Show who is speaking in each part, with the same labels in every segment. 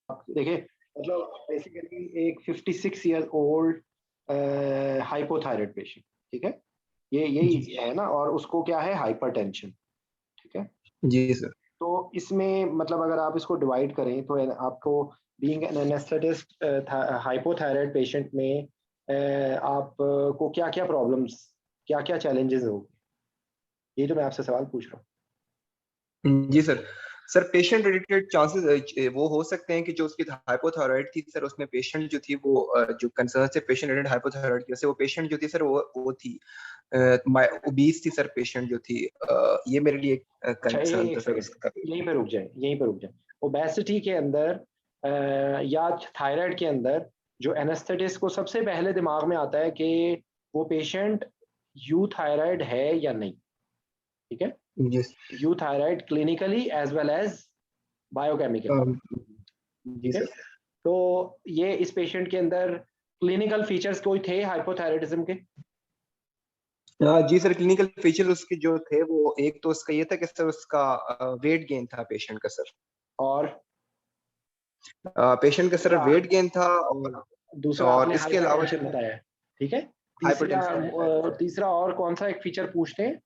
Speaker 1: देखिए मतलब बेसिकली एक 56 ईयर ओल्ड हाइपोथायराइड पेशेंट, ठीक है, ये यही है ना, और उसको क्या है, हाइपरटेंशन, ठीक है।
Speaker 2: जी सर।
Speaker 1: तो इसमें मतलब अगर आप इसको डिवाइड करें तो आपको being an anaesthetist hypothyroid patient में आपको क्या क्या प्रॉब्लम्स, क्या क्या चैलेंजेस होंगे, ये तो मैं आपसे सवाल पूछ रहा हूँ।
Speaker 2: जी sir. Sir patient related chances वो हो सकते हैं कि जो उसकी हाइपोथायराइड थी सर, उसमें पेशेंट जो थी वो जो कंसर्न से पेशेंट रिलेटेड हाइपोथायराइड की, वैसे वो पेशेंट जो थी सर वो थी ओबीस थी सर पेशेंट जो थी। ये मेरे लिए
Speaker 1: अच्छा
Speaker 2: कंसर्न था
Speaker 1: एक
Speaker 2: सर
Speaker 1: सेकंड,
Speaker 2: उसका।
Speaker 1: यहीं पे रुक जाए। ओबेसिटी के अंदर या थायराइड के अंदर जो एनेस्थेटिस्ट को सबसे पहले दिमाग में आता है कि वो पेशेंट यूथायराइड है या नहीं, ठीक है।
Speaker 2: जी
Speaker 1: euthyroid clinically as well as biochemically,
Speaker 2: जी
Speaker 1: ठीक है।
Speaker 2: सर।
Speaker 1: तो ये इस पेशेंट के अंदर क्लिनिकल फीचर्स कोई थे हाइपोथायराइडिज्म के?
Speaker 2: जी सर, क्लिनिकल फीचर उसके जो थे वो एक तो उसका ये था कि सर उसका वेट गेन था पेशेंट का सर।
Speaker 1: और
Speaker 2: पेशेंट का सर
Speaker 1: दूसरा
Speaker 2: वेट गेन था
Speaker 1: दूसरा
Speaker 2: और
Speaker 1: आपने
Speaker 2: इसके अलावा
Speaker 1: हाइपरटेंशन बताया, ठीक है। तीसरा
Speaker 2: हाइपरटेंशन बताया सर।
Speaker 1: तीसरा और कौन सा एक फीचर पूछते हैं?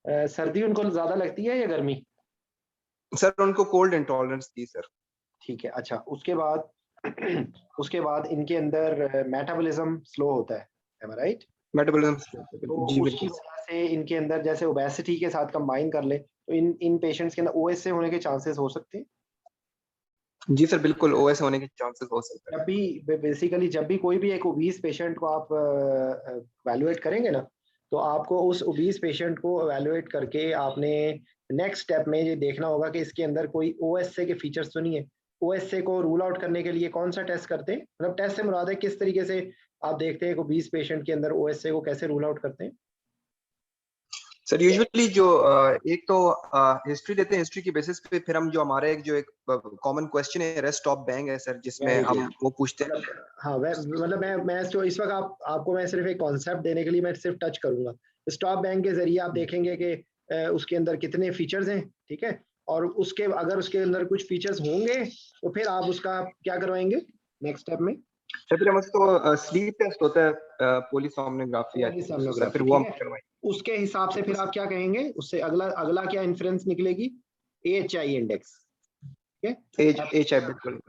Speaker 1: सर्दी उनको ज्यादा लगती है या गर्मी?
Speaker 2: सर उनको कोल्ड इंटॉलरेंस थी सर।
Speaker 1: ठीक है, अच्छा उसके बाद उसके बाद इनके अंदर मेटाबॉलिज्म स्लो होता है, एम आई राइट?
Speaker 2: मेटाबॉलिज्म
Speaker 1: तो
Speaker 2: बिल्कुल जी
Speaker 1: उसकी
Speaker 2: बिल्कुल।
Speaker 1: वजह से इनके अंदर जैसे ओबेसिटी के साथ कंबाइन कर ले तो इन पेशेंट्स के अंदर ओएस से होने के चांसेस हो सकते हैं।
Speaker 2: जी सर बिल्कुल, ओएस होने के चांसेस हो सकते
Speaker 1: जब भी बेसिकली जब भी कोई भी एक ओबीस पेशेंट को आप वैल्यूएट करेंगे ना, तो आपको उस ओबीस पेशेंट को वैल्यूएट करके आपने नेक्स्ट स्टेप में ये देखना होगा कि इसके अंदर कोई ओएसए के फीचर्स तो नहीं है। ओएसए को रूल आउट करने के लिए कौन सा टेस्ट करते हैं, मतलब टेस्ट से मुराद है किस तरीके से आप देखते हैं कि ओबीस पेशेंट के अंदर ओएसए को कैसे रूल आउट करते हैं?
Speaker 2: सर। यूजुअली जो एक तो हिस्ट्री लेते हैं, हिस्ट्री की बेसिस पे फिर हम जो हमारे एक कॉमन क्वेश्चन है रेस्ट ऑफ बैंग है सर, जिसमें
Speaker 1: वेरी गुड।
Speaker 2: हम वो पूछते हैं।
Speaker 1: मतलब हाँ मतलब मैं जो इस वक्त आपको मैं सिर्फ एक कॉन्सेप्ट देने के लिए मैं सिर्फ टच करूंगा। स्टॉप बैंक के जरिए आप देखेंगे कि उसके अंदर कितने फीचर्स हैं, ठीक है। और उसके अगर उसके अंदर कुछ फीचर्स होंगे तो फिर आप उसका क्या करवाएंगे नेक्स्ट स्टेप में?
Speaker 2: सर फिर हम उसको स्लीप टेस्ट होता है, पोलीसोमनोग्राफी आई थिंक सर, फिर
Speaker 1: पॉलीसोमनोग्राफी,
Speaker 2: वो
Speaker 1: ठीक
Speaker 2: हम
Speaker 1: है।
Speaker 2: करवाएंगे।
Speaker 1: उसके हिसाब से फिर आप क्या कहेंगे, उससे अगला अगला क्या इन्फ्लुएंस निकलेगी? एएचआई इंडेक्स, ठीक है।
Speaker 2: एच आई बिल्कुल।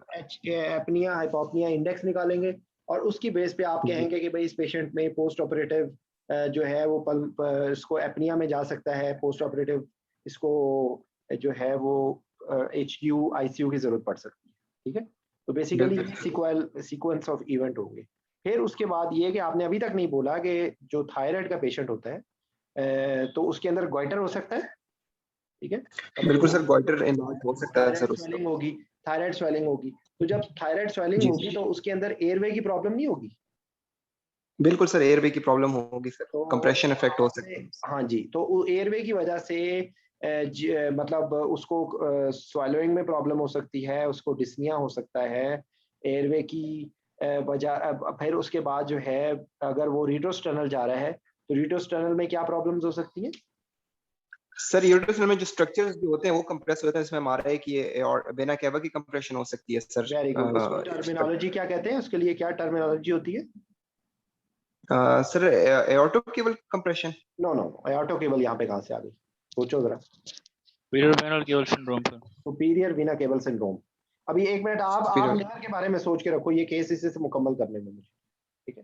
Speaker 1: एपनिया हाइपोपनिया इंडेक्स निकालेंगे और उसकी बेस पे आप
Speaker 2: जी
Speaker 1: कहेंगे कि भाई इस पेशेंट में पोस्ट ऑपरेटिव जो है वो इसको एपनिया में जा सकता है, पोस्ट ऑपरेटिव इसको जो है वो एचडीयू आईसीयू की जरूरत पड़ सकती है, ठीक है। तो बेसिकली
Speaker 2: बिल्कुल
Speaker 1: ये सीक्वेंस ऑफ इवेंट होंगे। फिर उसके बाद ये कि आपने अभी तक नहीं बोला कि जो थायराइड का पेशेंट होता है तो उसके अंदर गोइटर हो सकता है, ठीक है।
Speaker 2: बिल्कुल सर, गॉइटर इन्वॉल्व हो सकता है
Speaker 1: थायराइड
Speaker 2: सर उसका।
Speaker 1: स्वेलिंग होगी, थायराइड स्वेलिंग होगी। तो जब थायराइड स्वेलिंग
Speaker 2: जी
Speaker 1: होगी तो उसके अंदर एयरवे की प्रॉब्लम नहीं होगी?
Speaker 2: बिल्कुल सर, एयरवे की प्रॉब्लम होगी सर,
Speaker 1: तो
Speaker 2: कंप्रेशन इफेक्ट हो
Speaker 1: आपने
Speaker 2: सकता है।
Speaker 1: हाँ जी, तो एयरवे की वजह से मतलब उसको swallowing में प्रॉब्लम हो सकती है, उसको डिस्निया हो सकता है एयरवे की वजह। फिर उसके बाद जो है अगर वो रीट्रोस टनल जा रहा है तो रीट्रोस टनल में क्या प्रॉब्लम्स हो सकती हैं?
Speaker 2: सर यूरोटस में जो स्ट्रक्चर्स जो होते हैं वो कंप्रेस होते हैं, इसमें हमारा है कि ये और वेना कैवा की कंप्रेशन हो सकती है सर।
Speaker 1: Very good. उसको टर्मिनोलॉजी क्या कहते हैं, उसके लिए क्या टर्मिनोलॉजी होती है?
Speaker 2: सर एओर्टो केवल compression.
Speaker 1: No no, iodo cable यहाँ पे कहाँ से आ गई, सोचो जरा।
Speaker 3: Superior venal cable syndrome sir.
Speaker 1: Superior Veena cable syndrome. अभी एक मिनट आप
Speaker 2: फिर
Speaker 1: लिवर के बारे में सोच के रखो, ये केस इसी से मुकम्मल करने में मुझे, ठीक है।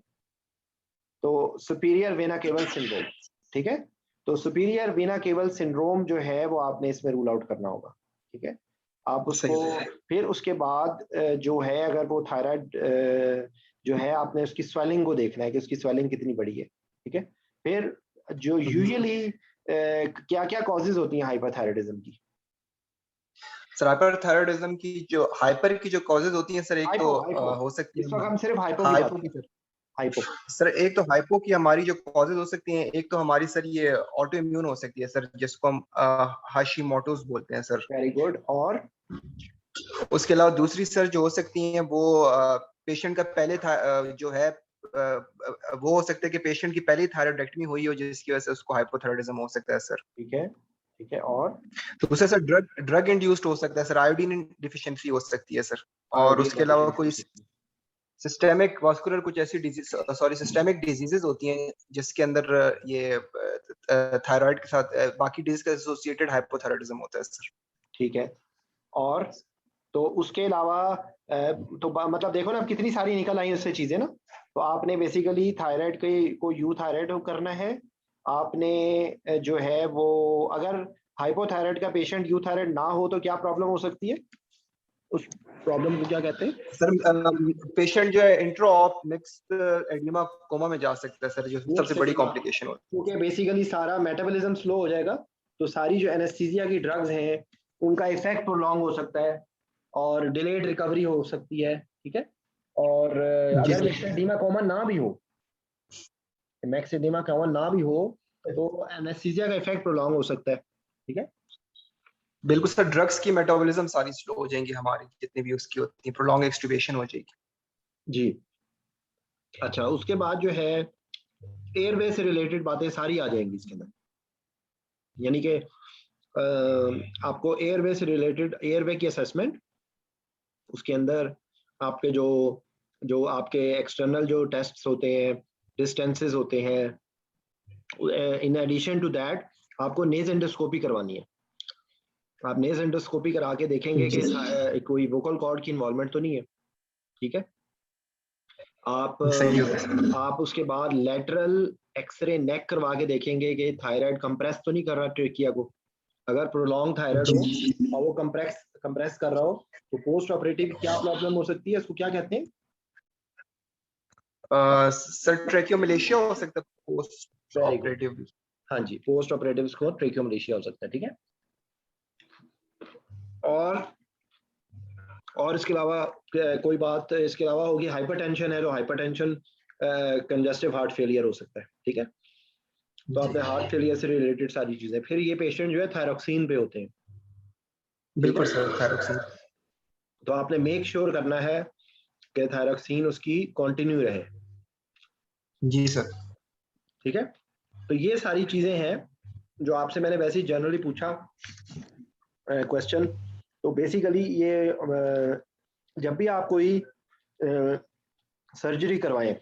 Speaker 1: तो सुपीरियर वेना केबल सिंड्रोम, ठीक है। तो सुपीरियर वेना केबल सिंड्रोम जो है वो आपने इसमें रूल आउट करना होगा, ठीक है। आप
Speaker 2: सही
Speaker 1: उसको फिर उसके बाद जो है अगर वो थायराइड जो है आपने उसकी स्वेलिंग को देखना है कि उसकी स्वेलिंग कितनी बड़ी है, ठीक है। फिर जो यूजुअली क्या क्या कॉजेज होती हैं हाइपरथायराइडिज्म की?
Speaker 2: सर हाइपरथायराइडिज्म की जो हाइपर की जो कॉजेज होती हैं सर, एक तो
Speaker 1: हाइपो हाइपो
Speaker 2: हो सकती
Speaker 1: इस
Speaker 2: है
Speaker 1: वक्त हम सिर्फ हाइपो की बात
Speaker 2: हाइपो
Speaker 1: कर
Speaker 2: की
Speaker 1: रहे
Speaker 2: सर।
Speaker 1: हैं, हाइपो।
Speaker 2: सर एक तो हाइपो की हमारी जो कॉजेज हो सकती हैं, एक तो हमारी सर ये ऑटो इम्यून हो सकती है सर, जिसको हम हाशिमोटोस बोलते हैं सर।
Speaker 1: Very good. और
Speaker 2: उसके अलावा दूसरी सर जो हो सकती हैं वो पेशेंट का पहले था जो है वो हो सकता है कि पेशेंट की पहले थायराइडेक्टमी हुई हो, जिसकी वजह से उसको हाइपोथायराइडिज्म हो सकता है सर।
Speaker 1: ठीक है, ठीक है। और
Speaker 2: तो उससे सर ड्रग ड्रग इंड्यूस्ड हो सकता है सर, आयोडीन डिफिशिएंसी हो सकती है सर। और उसके अलावा कोई सिस्टेमिक वास्कुलर कुछ ऐसी सिस्टेमिक डिजीजेस होती हैं जिसके अंदर ये थायराइड के साथ बाकी डिजीज का एसोसिएटेड हाइपोथायराइडिज्म होता है सर।
Speaker 1: ठीक है, और तो उसके अलावा मतलब देखो ना, अब कितनी सारी निकल आई उससे चीजें ना। तो आपने बेसिकली थायराइड के को यू थायराइड करना है आपने, जो है वो अगर हाइपोथायराइड का पेशेंट यू थायराइड ना हो तो क्या प्रॉब्लम हो सकती है, उस प्रॉब्लम को क्या कहते हैं
Speaker 2: सर? पेशेंट जो है intra op myxedema coma में जा सकता है सर, जो सबसे बड़ी कॉम्प्लिकेशन होती है,
Speaker 1: क्योंकि बेसिकली सारा मेटाबॉलिज्म स्लो हो जाएगा, तो सारी जो एनेस्थीसिया की ड्रग्स हैं उनका इफेक्ट प्रोलॉन्ग हो सकता है और डिलेड रिकवरी हो सकती है। ठीक है, और अगर मैक्सेडिमा कॉमन ना भी हो, मैक्सेडिमा कॉमन ना भी हो तो एनेस्थीसिया का इफेक्ट प्रोलॉन्ग हो सकता है। ठीक है,
Speaker 2: बिल्कुल सर। ड्रग्स की मेटाबॉलिज्म सारी स्लो हो जाएंगी हमारी, जितनी भी उसकी होती है, प्रोलॉन्ग एक्सट्यूबेशन हो जाएगी
Speaker 1: जी। अच्छा, उसके बाद जो है एयरवे से रिलेटेड बातें सारी आ जाएंगी इसके अंदर, यानी कि आपको एयरवे से रिलेटेड एयरवे की असेसमेंट, उसके अंदर आपके जो जो आपके एक्सटर्नल जो टेस्ट्स होते हैं, डिस्टेंसेस होते हैं, इन एडिशन टू दैट आपको नेज एंडोस्कोपी करवानी है। आप नेज एंडोस्कोपी करा के देखेंगे कि कोई वोकल कॉर्ड की इन्वॉल्वमेंट तो नहीं है। ठीक है, आप उसके बाद लेटरल एक्सरे नेक करवा के देखेंगे कि थायराइड कंप्रेस तो नहीं कर रहा ट्रेकिया को। अगर प्रोलॉन्ग थायराइड हो और वो कंप्रेस कर रहा हो तो पोस्ट ऑपरेटिव क्या प्रॉब्लम हो सकती है, उसको क्या कहते हैं
Speaker 2: सर? ट्रेकियोमलेशिया हो सकता है पोस्ट ऑपरेटिव।
Speaker 1: हाँ जी, पोस्ट ऑपरेटिव इसको ट्रेकियोमलेशिया हो सकता है। ठीक है, और इसके अलावा कोई बात इसके अलावा होगी, हाइपरटेंशन है, तो हाइपरटेंशन कंजस्टिव हार्ट फेलियर हो सकता है। ठीक है, तो आपने हार्ट फेलियर से रिलेटेड सारी चीजें, फिर ये पेशेंट जो है थायरॉक्सिन पे होते हैं।
Speaker 2: बिल्कुल सर, थायरॉक्सिन।
Speaker 1: तो आपने मेक श्योर करना है कि थायरॉक्सिन उसकी कंटिन्यू रहे।
Speaker 2: जी सर।
Speaker 1: ठीक है, तो ये सारी चीजें हैं जो आपसे मैंने वैसे ही जनरली पूछा क्वेश्चन। तो बेसिकली ये जब भी आप कोई सर्जरी करवाएं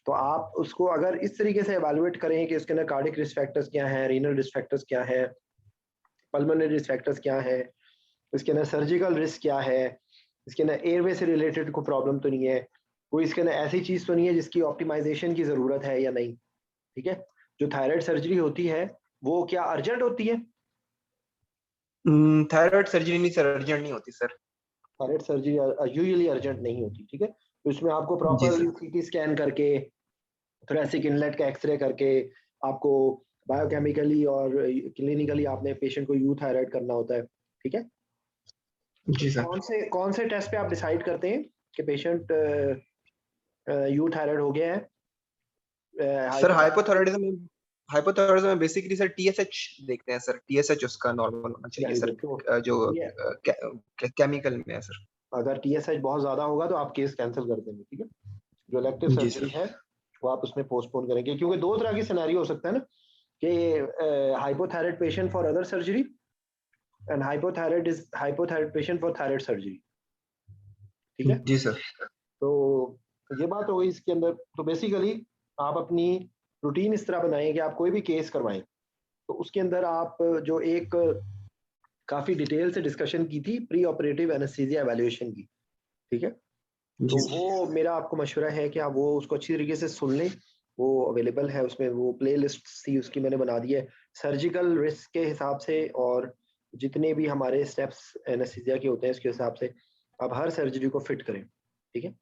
Speaker 1: तो आप उसको अगर इस तरीके से एवेलुएट करें कि उसके अंदर कार्डिक रिस्क फैक्टर्स क्या हैं, रीनल रिस्क फैक्टर्स क्या है, पल्मोनरी रिस्क फैक्टर्स क्या है, इसके अंदर सर्जिकल रिस्क क्या है, इसके अंदर एयरवे से रिलेटेड कोई प्रॉब्लम तो नहीं है, कोई इसके अंदर ऐसी चीज तो नहीं है जिसकी ऑप्टिमाइजेशन की जरूरत है या नहीं। ठीक है, जो थायराइड सर्जरी होती है वो क्या अर्जेंट होती है?
Speaker 2: थायराइड सर्जरी नहीं सर, अर्जेंट नहीं होती sir.
Speaker 1: Thyroid surgery usually urgent नहीं होती। ठीक है, तो इसमें आपको प्रॉपर सीटी स्कैन करके, थोरेसिक इनलेट का एक्सरे करके, आपको बायोकेमिकली और क्लिनिकली आपने पेशेंट को यू थायराइड करना होता है। ठीक है,
Speaker 2: जी सर।
Speaker 1: कौन से टेस्ट पे आप डिसाइड करते हैं कि पेशेंट यू थायराइड हो गया है?
Speaker 2: सर हाइपोथायराइडिज्म में बेसिकली सर टीएसएच देखते हैं सर। टीएसएच उसका नॉर्मल होना चाहिए सर, जो केमिकल में है सर।
Speaker 1: अगर टीएसएच बहुत ज्यादा होगा तो आप केस कैंसिल कर देंगे। ठीक है, जो इलेक्टिव सर्जरी है वो आप उसमें पोस्टपोन करेंगे, क्योंकि दो तरह की सिनेरियो हो सकता है ना, कि hypothyroid patient for other surgery and hypothyroid patient for thyroid surgery. ठीक है
Speaker 2: जी सर।
Speaker 1: तो ये बात हो गई इसके अंदर। तो बेसिकली आप अपनी रूटीन इस तरह बनाएं कि आप कोई भी केस करवाएं तो उसके अंदर आप जो एक काफी डिटेल से डिस्कशन की थी प्री ऑपरेटिव एनेस्थीसिया एवेल्युएशन की। ठीक है, तो वो मेरा आपको मशवरा है कि आप वो उसको अच्छी तरीके से सुन लें। वो अवेलेबल है, उसमें वो प्ले लिस्ट थी उसकी मैंने बना दी है सर्जिकल रिस्क के हिसाब से, और जितने भी हमारे स्टेप्स एनेस्थीसिया के होते हैं इसके हिसाब से आप हर सर्जरी को फिट करें। ठीक है,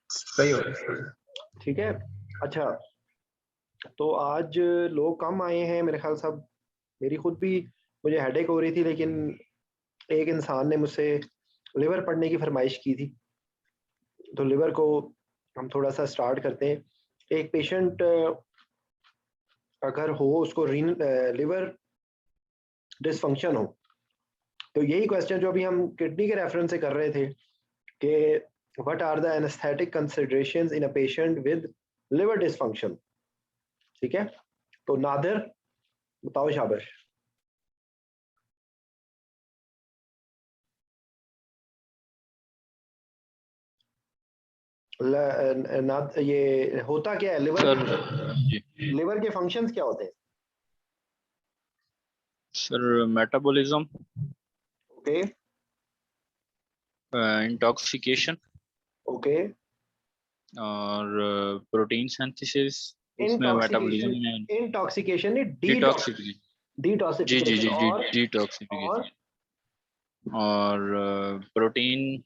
Speaker 2: सही हो रहा है।
Speaker 1: ठीक है। अच्छा, तो आज लोग कम आए हैं मेरे ख्याल साहब, मेरी खुद भी मुझे हेडेक हो रही थी, लेकिन एक इंसान ने मुझसे लिवर पढ़ने की फरमाइश की थी, तो लिवर को हम थोड़ा सा स्टार्ट करते हैं। एक पेशेंट अगर हो उसको लिवर डिसफंक्शन हो, तो यही क्वेश्चन जो अभी हम किडनी के रेफरेंस से कर रहे थे कि what are the anaesthetic considerations in a patient with liver dysfunction. ठीक है, तो नादिर बताओ शाबाश। ये होता क्या है
Speaker 3: सर
Speaker 1: लिवर
Speaker 3: जी
Speaker 1: लिवर के फंक्शंस क्या होते हैं?
Speaker 3: Sir metabolism,
Speaker 1: okay
Speaker 3: intoxication
Speaker 1: okay.
Speaker 3: और प्रोटीन सिंथेसिस, उसमें
Speaker 1: इंटॉक्सिकेशन,
Speaker 3: मेटाबॉलिज्म में
Speaker 1: इंटॉक्सिकेशन नहीं,
Speaker 3: डिटॉक्सिफिकेशन। जी जी
Speaker 1: डिटॉक्सिफिकेशन
Speaker 3: जी जी
Speaker 1: और
Speaker 3: डिटॉक्सिफिकेशन
Speaker 1: और
Speaker 3: और प्रोटीन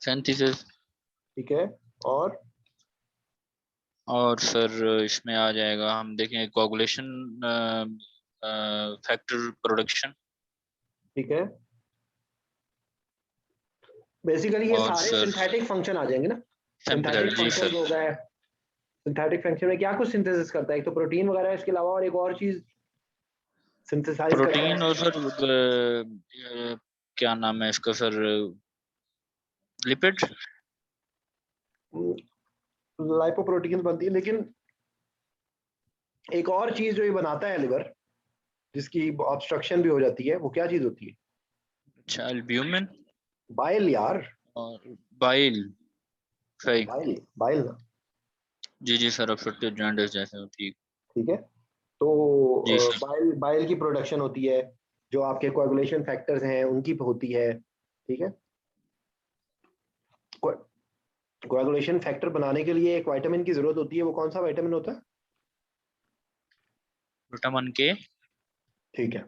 Speaker 3: सिंथेसिस।
Speaker 1: ठीक है। और
Speaker 3: और सर इसमें आ जाएगा, हम देखें कोगुलेशन फैक्टर प्रोडक्शन।
Speaker 1: ठीक है, बेसिकली ये
Speaker 3: और
Speaker 1: सारे
Speaker 3: सर
Speaker 1: सिंथेटिक फंक्शन आ जाएंगे ना।
Speaker 3: सिंपल
Speaker 1: सिंथेटिक
Speaker 3: जी
Speaker 1: फंक्शन
Speaker 3: सर,
Speaker 1: हो गए। सिंथेटिक फंक्शन में क्या कुछ सिंथेसिस करता है? एक तो प्रोटीन वगैरह, इसके अलावा और एक और चीज सिंथेसाइज करता
Speaker 3: प्रोटीन
Speaker 1: है।
Speaker 3: और सर क्या नाम है इसका सर, लिपिड।
Speaker 1: लाइपोप्रोटीन बनती है, लेकिन एक और चीज जो ये बनाता है लिवर, जिसकी ऑब्स्ट्रक्शन भी हो जाती है, वो क्या चीज होती है?
Speaker 3: अच्छा, एल्ब्यूमिन
Speaker 1: बाइल यार।
Speaker 3: और बाइल। सही।
Speaker 1: बाइल, बाइल ना।
Speaker 3: जी जी सर, ऑब्स्ट्रक्टिव जॉन्डिस जैसे हो, ठीक।
Speaker 1: ठीक है। तो
Speaker 3: जी सर।
Speaker 1: बाइल बाइल की प्रोडक्शन होती है, जो आपके कोएगुलेशन फैक्टर्स हैं उनकी होती है। ठीक है। कोएगुलेशन फैक्टर बनाने के लिए एक विटामिन की जरूरत होती है, वो कौन सा विटामिन होता है?
Speaker 3: विटामिन के।
Speaker 1: ठीक है।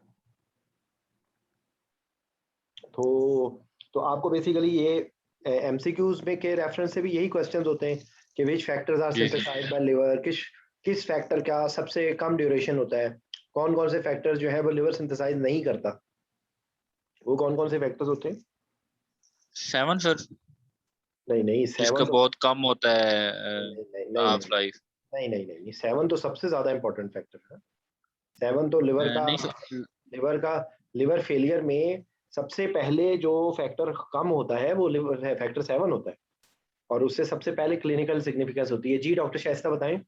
Speaker 1: तो आपको बेसिकली ये एमसीक्यूज में के रेफरेंस से भी यही क्वेश्चंस होते हैं कि विच फैक्टर्स आर
Speaker 3: जी सर।
Speaker 1: सिंथेसाइज्ड बाय लिवर, किस किस फैक्टर का सबसे कम ड्यूरेशन होता है, कौन कौन से फैक्टर्स जो है वो लिवर सिंथेसाइज नहीं करता, वो कौन कौन से फैक्टर्स होते हैं?
Speaker 3: 7 सर,
Speaker 1: नहीं नहीं,
Speaker 3: जिसका
Speaker 1: सेवन तो
Speaker 3: बहुत कम होता
Speaker 1: नहीं
Speaker 3: है
Speaker 1: नहीं नहीं
Speaker 3: हाफ
Speaker 1: नहीं
Speaker 3: लाइफ।
Speaker 1: नहीं नहीं नहीं नहीं, सेवन तो सबसे ज्यादा इंपॉर्टेंट फैक्टर है। सेवन तो लिवर का,
Speaker 3: नहीं सर।
Speaker 1: लिवर का लिवर फेलियर में सबसे पहले जो फैक्टर कम होता है वो लिवर है, फैक्टर 7 होता है, और उससे सबसे पहले क्लिनिकल सिग्निफिकेंस होती है। जी डॉक्टर शाइस्ता बताएं।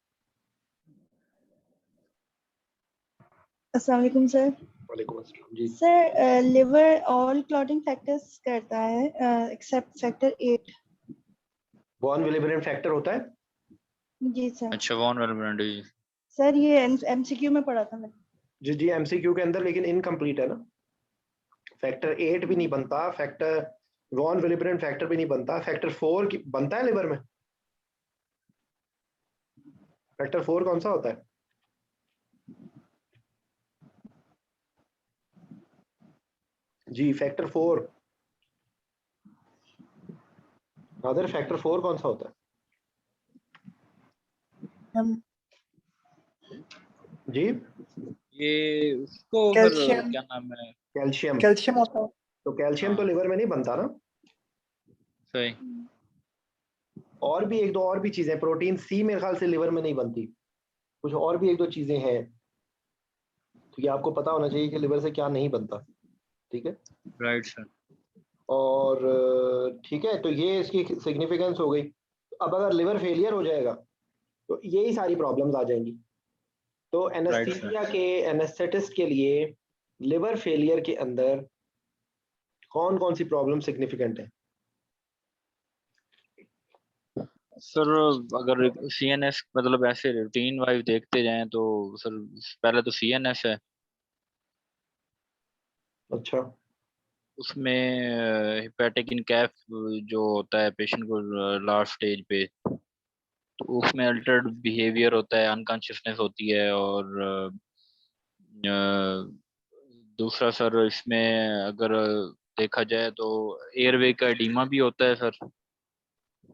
Speaker 4: अस्सलाम वालेकुम सर।
Speaker 1: वालेकुम अस्सलाम जी।
Speaker 4: Sir liver all clotting factors करता है except factor 8।
Speaker 1: Von Willebrand factor होता है।
Speaker 4: जी सर।
Speaker 3: अच्छा, वॉन वेलब्रेंड जी।
Speaker 4: सर ये एमसीक्यू में पढ़ा था मैंने।
Speaker 1: जी जी, एमसीक्यू के अंदर, लेकिन इनकम्प्लीट है ना। फैक्टर 8 भी नहीं बनता, फैक्टर वॉन विलिबरेंट फैक्टर भी नहीं बनता, फैक्टर 4 बनता है लिवर में। फैक्टर 4 कौन सा होता है? जी फैक्टर 4, अदर फैक्टर 4 कौन सा होता है?
Speaker 4: हम
Speaker 1: जी
Speaker 3: ये उसको सर
Speaker 4: कैल्शियम,
Speaker 3: क्या नाम है।
Speaker 1: कैल्शियम।
Speaker 4: कैल्शियम होता है।
Speaker 1: तो कैल्शियम तो
Speaker 3: हाँ
Speaker 1: लिवर में नहीं बनता ना।
Speaker 3: सही।
Speaker 1: और भी एक दो और भी चीजें, प्रोटीन सी मेरे ख्याल से लिवर में नहीं बनती, कुछ और भी एक दो चीजें हैं, तो ये आपको पता होना चाहिए कि लिवर से क्या नहीं बनता। ठीक है।
Speaker 3: Right sir.
Speaker 1: और ठीक है, तो ये इसकी सिग्निफिकेंस हो गई। अब अगर लिवर फेलियर हो जाएगा तो यही सारी प्रॉब्लम्स आ जाएंगी। तो
Speaker 3: राइट सर।
Speaker 1: एनेस्थीसिया के, एनेस्थेटिस्ट के लिए लिवर फेलियर के अंदर कौन कौन सी प्रॉब्लम सिग्निफिकेंट है?
Speaker 3: सर अगर सीएनएस मतलब ऐसे रूटीन वाइज देखते जाएं तो सर पहले तो सीएनएस है।
Speaker 1: अच्छा।
Speaker 3: उसमें हिपैटिक इनकैफ जो होता है पेशेंट को लास्ट स्टेज पे, तो उसमें अल्टर्ड बिहेवियर होता है, अनकॉन्शियसनेस होती है। और दूसरा सर इसमें अगर देखा जाए तो एयरवे का एडिमा भी होता है सर,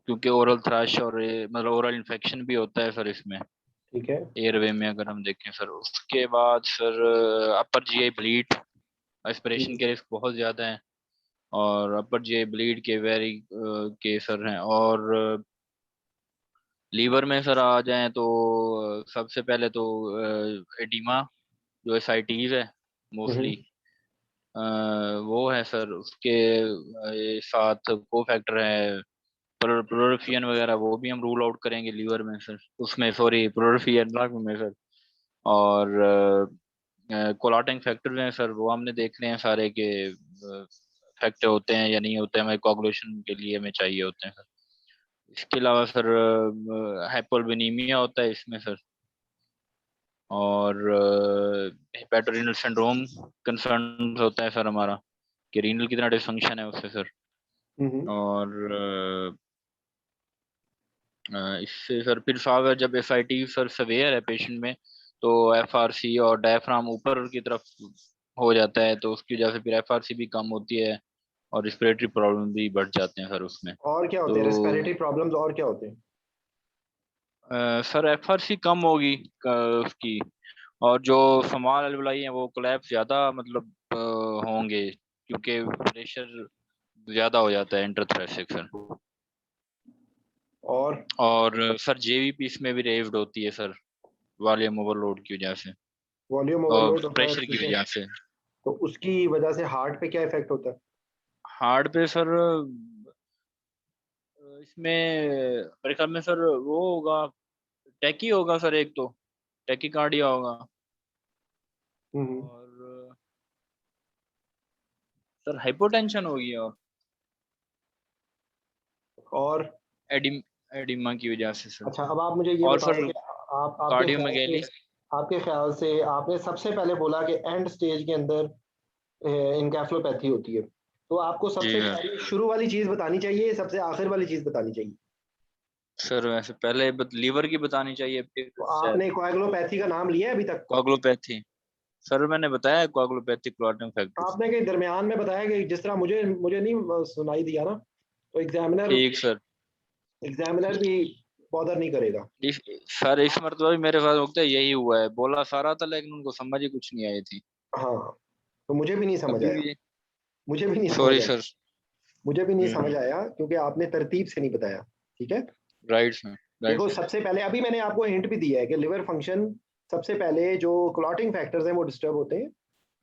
Speaker 3: क्योंकि ओरल थ्रश और मतलब ओरल इन्फेक्शन भी होता है सर इसमें,
Speaker 1: ठीक है।
Speaker 3: एयरवे में अगर हम देखें सर। उसके बाद sir upper GI bleed, aspiration के रिस्क बहुत ज़्यादा है। और अपर जीआई ब्लीड के वेरी केसर हैं। और लीवर में सर आ जाएं तो सबसे पहले तो एडिमा जो एसाइटीज है मोस्टली, वो है सर। उसके साथ को फैक्टर है प्लोरोफियन वगैरह, वो भी हम रूल आउट करेंगे लीवर में सर, उसमें सॉरी प्लोरोफियन में सर। और कोलाटिंग फैक्टर्स हैं सर, वो हमने देखने हैं सारे के फैक्टर होते हैं या नहीं होते हैं, हमें कोगुलेशन के लिए हमें चाहिए होते हैं सर। इसके अलावा सर हाइपोअल्बिनीमिया होता है इसमें सर, और हेपेटोरेनल सिंड्रोम कंसर्न होता है सर हमारा, कि रीनल कितना डिसफंक्शन है उससे सर। और इससे सर फिर अगर जब एसआईटी सर सवेयर है पेशेंट में, तो एफआरसी और डायफ्राम ऊपर की तरफ हो जाता है, तो उसकी वजह से फिर एफआरसी भी कम होती है और रिस्पिरेटरी प्रॉब्लम भी बढ़ जाते हैं सर उसमें।
Speaker 1: और क्या होते हैं रेस्पिरेटरी प्रॉब्लम्स, और क्या होते हैं?
Speaker 3: सर एफआरसी कम होगी उसकी, और जो स्मॉल एल्वुलाई है वो कोलैप्स ज्यादा मतलब होंगे, क्योंकि प्रेशर ज्यादा हो जाता है इंटरथोरेसिक सर। और सर जेवीपी इसमें भी रेव्ड होती है सर, वॉल्यूम ओवरलोड की वजह से
Speaker 1: वॉल्यूम
Speaker 3: और
Speaker 1: ओवरलोड होता है,
Speaker 3: प्रेशर की
Speaker 1: ठीक है।
Speaker 3: वजह से।
Speaker 1: तो उसकी वजह से हार्ट पे क्या इफेक्ट होता है?
Speaker 3: हार्ट पे सर इसमें मेरे ख्याल में सर वो होगा, टैकी होगा सर, एक तो टैकीकार्डिया होगा, और सर हाइपोटेंशन होगी,
Speaker 1: और
Speaker 3: एडिमा की वजह से सर।
Speaker 1: अच्छा, अब आप मुझे ये
Speaker 3: और
Speaker 1: बताओ
Speaker 3: सर
Speaker 1: कि
Speaker 3: कार्डियोमेगैली।
Speaker 1: आपके ख्याल से आपने सबसे पहले बोला कि एंड स्टेज के अंदर इनकेफ्लोपैथी होती है, तो आपको
Speaker 3: जी
Speaker 1: सबसे
Speaker 3: सर।
Speaker 1: पहले शुरू वाली चीज बतानी चाहिए, सबसे आखिर वाली चीज बतानी चाहिए?
Speaker 3: सर वैसे पहले लीवर की बतानी चाहिए,
Speaker 1: तो
Speaker 3: फिर
Speaker 1: आपने कोएगुलोपैथी का नाम लिया है अभी तक?
Speaker 3: कोआगुलोपैथी। सर मैंने बताया कोआगुलोपैथी क्लॉटिंग फैक्टर्स।
Speaker 1: आपने कहीं दरमियान में बताया कि जिस तरह मुझे मुझे नहीं सुनाई दिया ना, तो एग्जामिनर
Speaker 3: ठीक सर।
Speaker 1: एग्जामिनर भी बॉदर नहीं करेगा।
Speaker 3: सर इस मरतबा भी मेरे साथ वक्त यही हुआ है, बोला सारा था लेकिन उनको समझ ही कुछ नहीं आई थी।
Speaker 1: हाँ, तो मुझे भी नहीं समझ
Speaker 3: अभी
Speaker 1: आया,
Speaker 3: भी।
Speaker 1: मुझे भी नहीं समझ
Speaker 3: सॉरी
Speaker 1: आया,
Speaker 3: सर।
Speaker 1: मुझे भी नहीं समझ आया क्योंकि आपने तरतीब से नहीं बताया। ठीक है,
Speaker 3: राइट सर। राइट
Speaker 1: देखो
Speaker 3: सर।
Speaker 1: सबसे पहले अभी मैंने आपको हिंट भी दिया है कि लिवर फंक्शन सबसे पहले जो क्लॉटिंग फैक्टर्स हैं वो डिस्टर्ब होते हैं,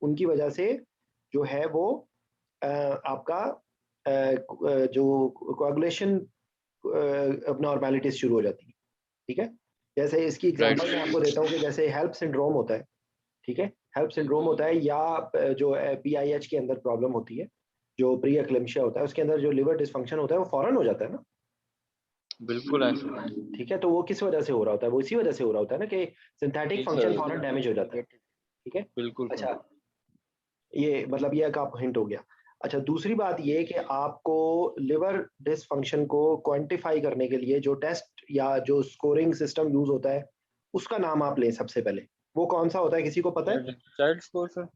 Speaker 1: उनकी वजह से जो है वो आपका जो कोagulation abnormalities शुरू हो जाती है। ठीक है, जैसे इसकी
Speaker 3: राइट
Speaker 1: एग्जांपल मैं आपको देता हूँ कि जैसे हेल्प सिंड्रोम होता है, ठीक है, हेल्प सिंड्रोम होता है, या जो पीआईएच के अंदर प्रॉब्लम होती है, जो प्री एक्लेम्शिया होता है, उसके अंदर जो लिवर डिसफंक्शन होता है वो फौरन हो जाता है ना।
Speaker 3: बिल्कुल ऐसा है।
Speaker 1: ठीक है, तो वो किस वजह से हो रहा होता है? वो इसी वजह से हो रहा होता है ना कि सिंथेटिक
Speaker 3: ठीक
Speaker 1: फंक्शन फौरन
Speaker 3: सर।
Speaker 1: डैमेज हो जाता है। ठीक है,
Speaker 3: बिल्कुल सर।
Speaker 1: अच्छा, ये मतलब ये एक आप हिंट हो गया। अच्छा, दूसरी बात ये कि आपको लिवर डिसफंक्शन को क्वांटिफाई करने के लिए जो टेस्ट या जो स्कोरिंग सिस्टम यूज होता है उसका नाम आप लें सबसे पहले, वो कौन सा होता है, किसी को पता है?
Speaker 3: Child score sir.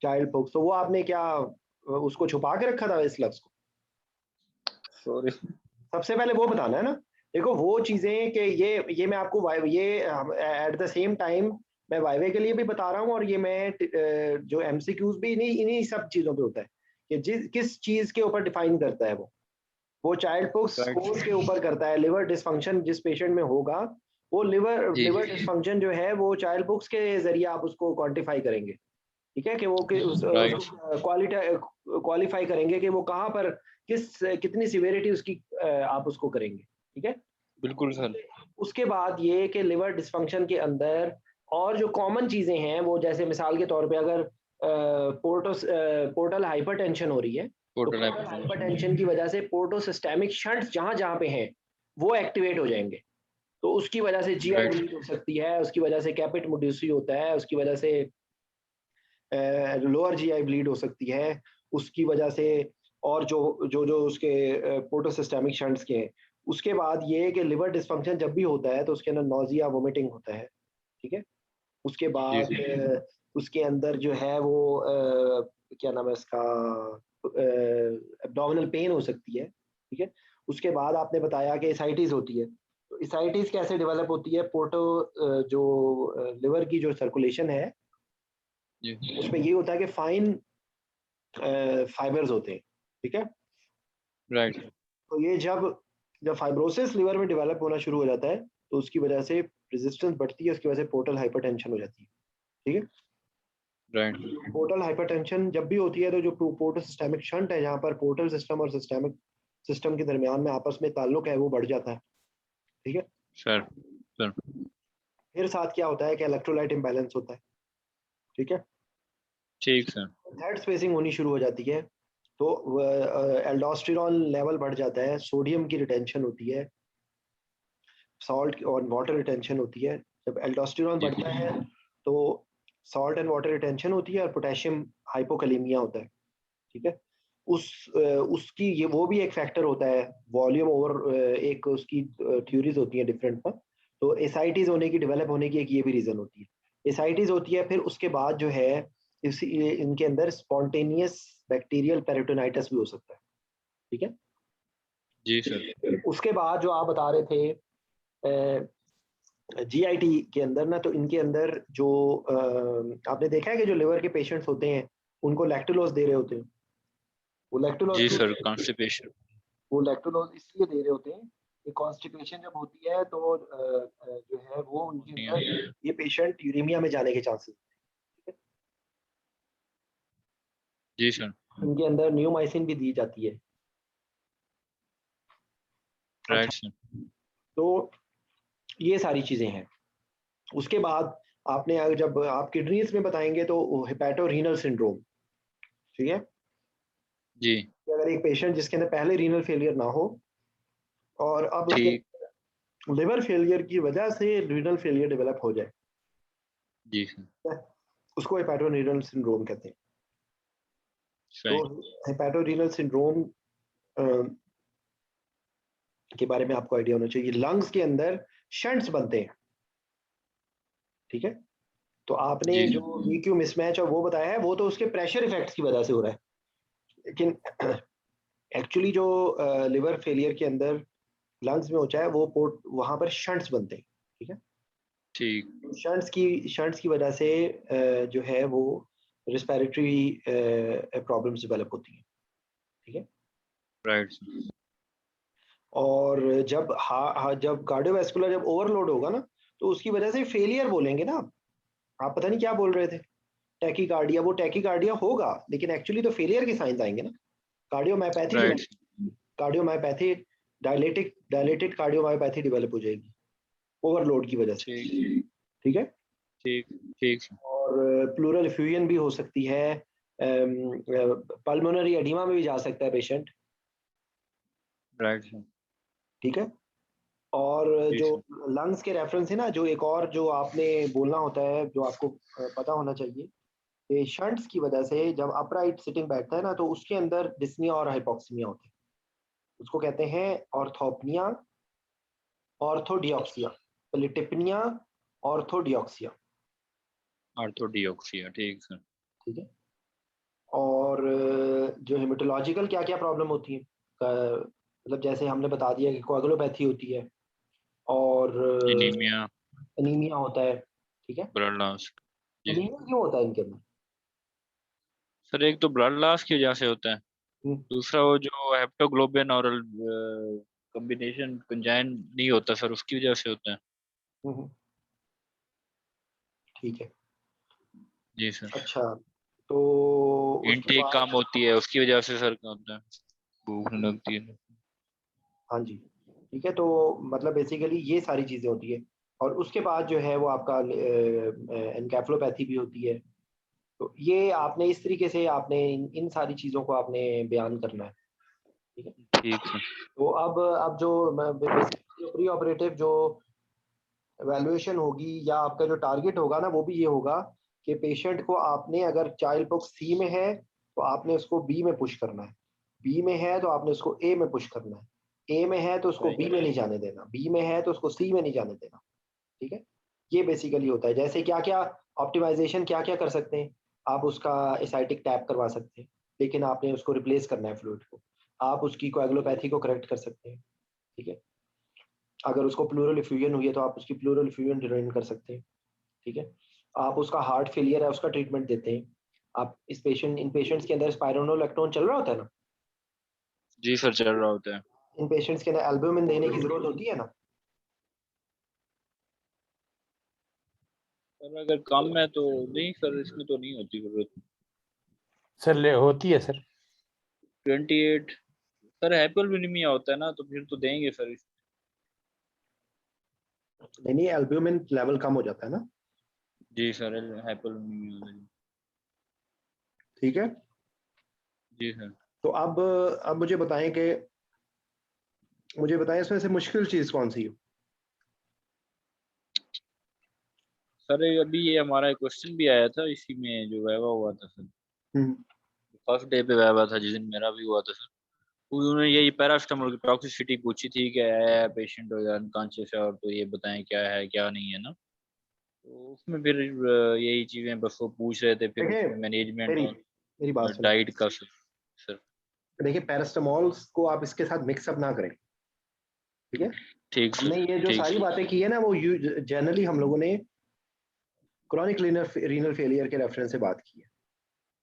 Speaker 1: चाइल्ड फोक्स। तो वो आपने क्या उसको छुपा के रखा था इस लफ्ज को?
Speaker 3: सॉरी।
Speaker 1: सबसे पहले वो बताना है ना। देखो वो चीजें कि ये मैं आपको ये एट द सेम टाइम मैं वाइवे के लिए भी बता रहा हूँ, और ये मैं जो एमसीक्यूज भी इन्हीं इन्हीं सब चीजों पे होता है कि जिस किस चीज के ऊपर डिफाइन करता है वो चाइल्ड पोक्स
Speaker 3: राइट
Speaker 1: स्कोर के ऊपर करता है। लिवर डिसफंक्शन जिस पेशेंट में होगा, वो लिवर
Speaker 3: जी।
Speaker 1: लिवर डिसफंक्शन जो है वो चाइल्ड पोक्स के जरिए आप उसको क्वांटिफाई करेंगे। ठीक है, कि वो
Speaker 3: राइट।
Speaker 1: उसको क्वालिफाई करेंगे कि वो कहाँ पर कितनी सिवियरिटी उसकी आप उसको करेंगे। ठीक है,
Speaker 3: बिल्कुल सर।
Speaker 1: उसके बाद ये कि लिवर डिसफंक्शन के अंदर और जो कॉमन चीजें हैं वो, जैसे मिसाल के तौर पे अगर पोर्टल हाइपरटेंशन हो रही है, तो
Speaker 3: टोटल
Speaker 1: पोर्टल हाइपरटेंशन की वजह से पोर्टोसिस्टेमिक शंट्स जहां जहां पे हैं वो एक्टिवेट हो जाएंगे, तो उसकी वजह से जीआई
Speaker 3: राइट।
Speaker 1: ब्लीड हो सकती है, उसकी वजह से कैपिट मुड्यूसी होता है, उसकी वजह से लोअर जीआई ब्लीड हो सकती है, उसकी वजह से, और जो जो जो उसके पोर्टोसिस्टेमिक शंट्स के हैं। उसके बाद ये कि लिवर डिसफंक्शन जब भी होता है तो उसके अंदर नोजिया वोमिटिंग होता है। ठीक है, उसके
Speaker 3: जी
Speaker 1: बाद
Speaker 3: सर।
Speaker 1: उसके अंदर जो है वो क्या नाम है इसका, एब्डोमिनल पेन हो सकती है। ठीक है, उसके बाद आपने बताया कि एसाइटिस होती है। तो एसाइटिस कैसे डेवलप होती है? जो लिवर की जो सर्कुलेशन है
Speaker 3: जी।
Speaker 1: उसमें ये होता है कि फाइन फाइबर्स होते हैं। ठीक है,
Speaker 3: राइट।
Speaker 1: तो ये जब जब फाइब्रोसिस लिवर में डेवलप होना शुरू हो जाता है तो उसकी वजह से रेजिस्टेंस बढ़ती है, उसकी वजह से पोर्टल हाइपरटेंशन हो जाती है। ठीक है,
Speaker 3: राइट।
Speaker 1: पोर्टल हाइपरटेंशन जब भी होती है तो जो पोर्टल सिस्टेमिक शंट है, जहाँ पर पोर्टल सिस्टम और सिस्टेमिक सिस्टम के दरमियान में आपस में ताल्लुक है, वो बढ़ जाता है। ठीक है,
Speaker 3: सर। सर।
Speaker 1: फिर साथ क्या होता है कि इलेक्ट्रोलाइट इम्बैलेंस होता है। ठीक है,
Speaker 3: ठीक सर।
Speaker 1: थर्ड स्पेसिंग होनी शुरू हो जाती है, तो एल्डोस्टेरॉन लेवल बढ़ जाता है, सोडियम की रिटेंशन होती है, सॉल्ट और वाटर रिटेंशन होती है। जब एल्डोस्टेरोन
Speaker 3: जी
Speaker 1: बढ़ता है तो सॉल्ट एंड वाटर रिटेंशन होती है और पोटेशियम हाइपोकैलेमिया होता है, ठीक है। उसकी ये वो भी एक फैक्टर होता है, वॉल्यूम ओवर, एक उसकी थ्योरीज होती है डिफरेंट ना। तो एसाइटिस होने की, डेवलप होने की एक ये भी रीजन होती है, एसाइटिस होती है। फिर उसके बाद जो है इनके अंदर स्पॉन्टेनियस बैक्टीरियल पेरिटोनाइटिस भी हो सकता है, ठीक है।
Speaker 3: जी सर।
Speaker 1: उसके बाद जो आप बता रहे थे जीआईटी के अंदर ना, तो इनके अंदर जो आपने देखा है कि जो लिवर के पेशेंट्स होते हैं उनको लैक्टुलोज दे रहे होते हैं। वो लैक्टुलोज
Speaker 3: जी
Speaker 1: क्यों
Speaker 3: सर,
Speaker 1: दे रहे होते हैं?
Speaker 3: कॉन्स्टिपेशन।
Speaker 1: वो लैक्टोलोज इसलिए दे रहे होते हैं कि कॉन्स्टिपेशन जब होती है तो जो है वो उनके अंदर ये पेशेंट यूरेमिया में जाने के चांसेस, ठीक
Speaker 3: जी सर।
Speaker 1: है। इनके अंदर न्यूमाइसिन भी दी जाती है। अच्छा,
Speaker 3: राइट सर।
Speaker 1: तो ये सारी चीजें हैं। उसके बाद आपने जब आप किडनीज में बताएंगे तो हेपेटोरीनल सिंड्रोम, ठीक है।
Speaker 3: जी
Speaker 1: कि अगर एक पेशेंट जिसके अंदर पहले रीनल फेलियर ना हो और अब उसके
Speaker 3: ठीक।
Speaker 1: लिवर फेलियर की वजह से रीनल फेलियर डेवलप हो जाए,
Speaker 3: जी सर।
Speaker 1: उसको हेपेटोरीनल सिंड्रोम कहते हैं। तो
Speaker 3: सही।
Speaker 1: हेपेटोरीनल सिंड्रोम के बारे में आपको आइडिया होना चाहिए। लंग्स के अंदर शंट्स बनते हैं, ठीक है। तो आपने
Speaker 3: जी
Speaker 1: जो
Speaker 3: सर।
Speaker 1: वीक्यू मिसमैच और वो बताया है वो तो उसके प्रेशर इफेक्ट्स की वजह से हो रहा है, लेकिन एक्चुअली जो लिवर फेलियर के अंदर लंग्स में होता है वो पोर्ट वहां पर शंट्स बनते हैं, ठीक है।
Speaker 3: ठीक।
Speaker 1: शंट्स की वजह से जो है वो रिस्पिरेटरी प्रॉब्लम्स डेवलप होती हैं, ठीक है।
Speaker 3: Right sir.
Speaker 1: और जब कार्डियोवैस्कुलर जब ओवरलोड होगा ना तो उसकी वजह से फेलियर बोलेंगे ना आप पता नहीं क्या बोल रहे थे, टैकीकार्डिया, वो टैकीकार्डिया होगा लेकिन एक्चुअली तो फेलियर के साइंस आएंगे ना। Cardiomyopathy
Speaker 3: right.
Speaker 1: Develop, cardiomyopathy dilated cardiomyopathy develop हो जाएगी ओवरलोड की वजह से,
Speaker 3: ठीक।
Speaker 1: ठीक है।
Speaker 3: ठीक। ठीक सर।
Speaker 1: और प्लूरल इफ्यूजन भी हो सकती है, पल्मोनरी एडिमा में भी जा सकता है पेशेंट,
Speaker 3: राइट सर।
Speaker 1: ठीक है। और
Speaker 3: जी
Speaker 1: जो
Speaker 3: सर।
Speaker 1: लंग्स के रेफरेंस है ना, जो एक और जो आपने बोलना होता है जो आपको पता होना चाहिए कि शंट्स की वजह से जब अपराइट सिटिंग बैठता है ना तो उसके अंदर डिस्निया और हाइपोक्सिमिया होते हैं। उसको कहते हैं ऑर्थोपनिया, ऑर्थोडियोक्सिया, पॉलीटिपनिया, ऑर्थोडियोक्सिया,
Speaker 3: ऑर्थोडियोक्सिया। ठीक सर।
Speaker 1: ठीक है। और जो हेमेटोलॉजिकल क्या क्या प्रॉब्लम होती है, मतलब जैसे हमने बता दिया कि कोएगुलोपैथी होती है और
Speaker 3: एनीमिया।
Speaker 1: एनीमिया होता है, ठीक है।
Speaker 3: Blood loss. जी सर।
Speaker 1: एनीमिया क्यों होता है इनके अंदर?
Speaker 3: सर एक तो ब्लड लॉस की वजह से होता है,
Speaker 1: हम्म,
Speaker 3: दूसरा वो जो हेप्टोग्लोबिन और कॉम्बिनेशन कंजाइन नहीं होता सर, उसकी वजह से होता है।
Speaker 1: हम्म, ठीक है।
Speaker 3: जी सर।
Speaker 1: अच्छा, तो उसके
Speaker 3: इनटेक
Speaker 1: बाद
Speaker 3: कम होती है उसकी वजह से सर, क्या होता है, भूख नहीं लगती है।
Speaker 1: हाँ जी, ठीक है। तो मतलब बेसिकली ये सारी चीजें होती है और उसके बाद जो है वो आपका एनकेफलोपैथी भी होती है। तो ये आपने इस तरीके से आपने इन सारी चीजों को आपने बयान करना है, ठीक है।
Speaker 3: ठीक सर।
Speaker 1: तो अब जो बेसिकली प्री ऑपरेटिव जो एवेल्युएशन होगी या आपका जो टारगेट होगा ना वो भी ये होगा कि पेशेंट को आपने अगर चाइल्ड पॉक्स सी में है तो आपने उसको बी में पुश करना है, बी में है तो आपने उसको ए में पुश करना है, ए में है तो उसको
Speaker 3: सही।
Speaker 1: बी में नहीं जाने देना, बी में है तो उसको सी में नहीं जाने देना, ठीक है। ये बेसिकली होता है। जैसे क्या क्या ऑप्टिमाइजेशन क्या क्या कर सकते हैं, आप उसका एसाइटिक टैप करवा सकते हैं लेकिन आपने उसको रिप्लेस करना है फ्लूइड को, आप उसकी कोएगुलोपैथी को करेक्ट कर सकते हैं, ठीक है। अगर उसको प्लूरल इफ्यूजन हुई है तो आप उसकी प्लूरल इफ्यूजन ड्रेन कर सकते हैं, ठीक है। आप उसका हार्ट फेलियर है उसका ट्रीटमेंट देते हैं। आप इन पेशेंट्स के अंदर स्पाइरोनोलैक्टोन चल रहा होता है ना,
Speaker 3: जी सर, चल रहा होता है।
Speaker 1: इन पेशेंट्स के अंदर एल्बुमिन देने की जरूरत होती है ना।
Speaker 3: सर अगर कम है तो नहीं सर, इसमें तो नहीं होती जरूरत।
Speaker 5: सर ले होती है सर।
Speaker 3: 28 सर हाइपोवोलेमिया होता है ना, तो फिर तो देंगे सर
Speaker 1: नहीं, एल्बुमिन लेवल कम हो जाता है ना,
Speaker 3: जी सर, हाइपोवोलेमिया होता है।
Speaker 1: ठीक है।
Speaker 3: जी सर।
Speaker 1: तो अब मुझे बताएं कि मुझे बताएं इसमें से मुश्किल चीज कौन सी है।
Speaker 3: सर अभी ये हमारा क्वेश्चन भी आया था इसी में जो वाइवा हुआ था सर, फर्स्ट डे पे वाइवा था जिस दिन मेरा भी हुआ था सर, उन्होंने यही पैरास्टामोल की टॉक्सिसिटी पूछी थी कि आया पेशेंट हो या अनकॉन्शियस है और तो ये बताएं क्या है क्या नहीं है ना, तो उसमें फिर यही चीजें बस वो पूछ रहे थे, फिर
Speaker 1: देखिए
Speaker 3: उसमें मैनेजमेंट
Speaker 1: मेरी बात
Speaker 3: और
Speaker 1: सुनो।
Speaker 3: डाइट का सर।
Speaker 1: देखिए पैरास्टामोल्स को आप इसके साथ मिक्सअप ना करें, ठीक है।
Speaker 3: ठीक
Speaker 1: हमने ये जो
Speaker 3: ठीक
Speaker 1: सारी बातें की है ना वो जनरली हम लोगों ने क्रॉनिक रीनल फेलियर के रेफरेंस से बात की है,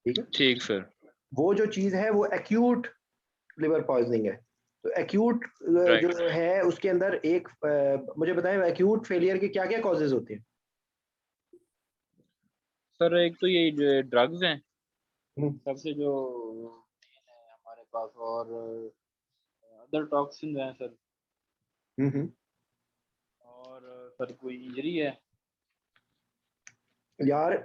Speaker 1: ठीक है।
Speaker 3: ठीक सर।
Speaker 1: वो जो चीज है वो एक्यूट लिवर पॉइजनिंग है। तो एक्यूट
Speaker 3: राइट
Speaker 1: जो है उसके अंदर एक मुझे बताएं एक्यूट फेलियर के क्या क्या कॉजेज होते हैं?
Speaker 3: सर एक तो ये ड्रग्स हैं
Speaker 1: हम्म,
Speaker 3: सबसे जो main है हमारे पास, और अदर टॉक्सिन हैं सर,
Speaker 1: हम्म।
Speaker 3: और सर कोई इंजरी है,
Speaker 1: यार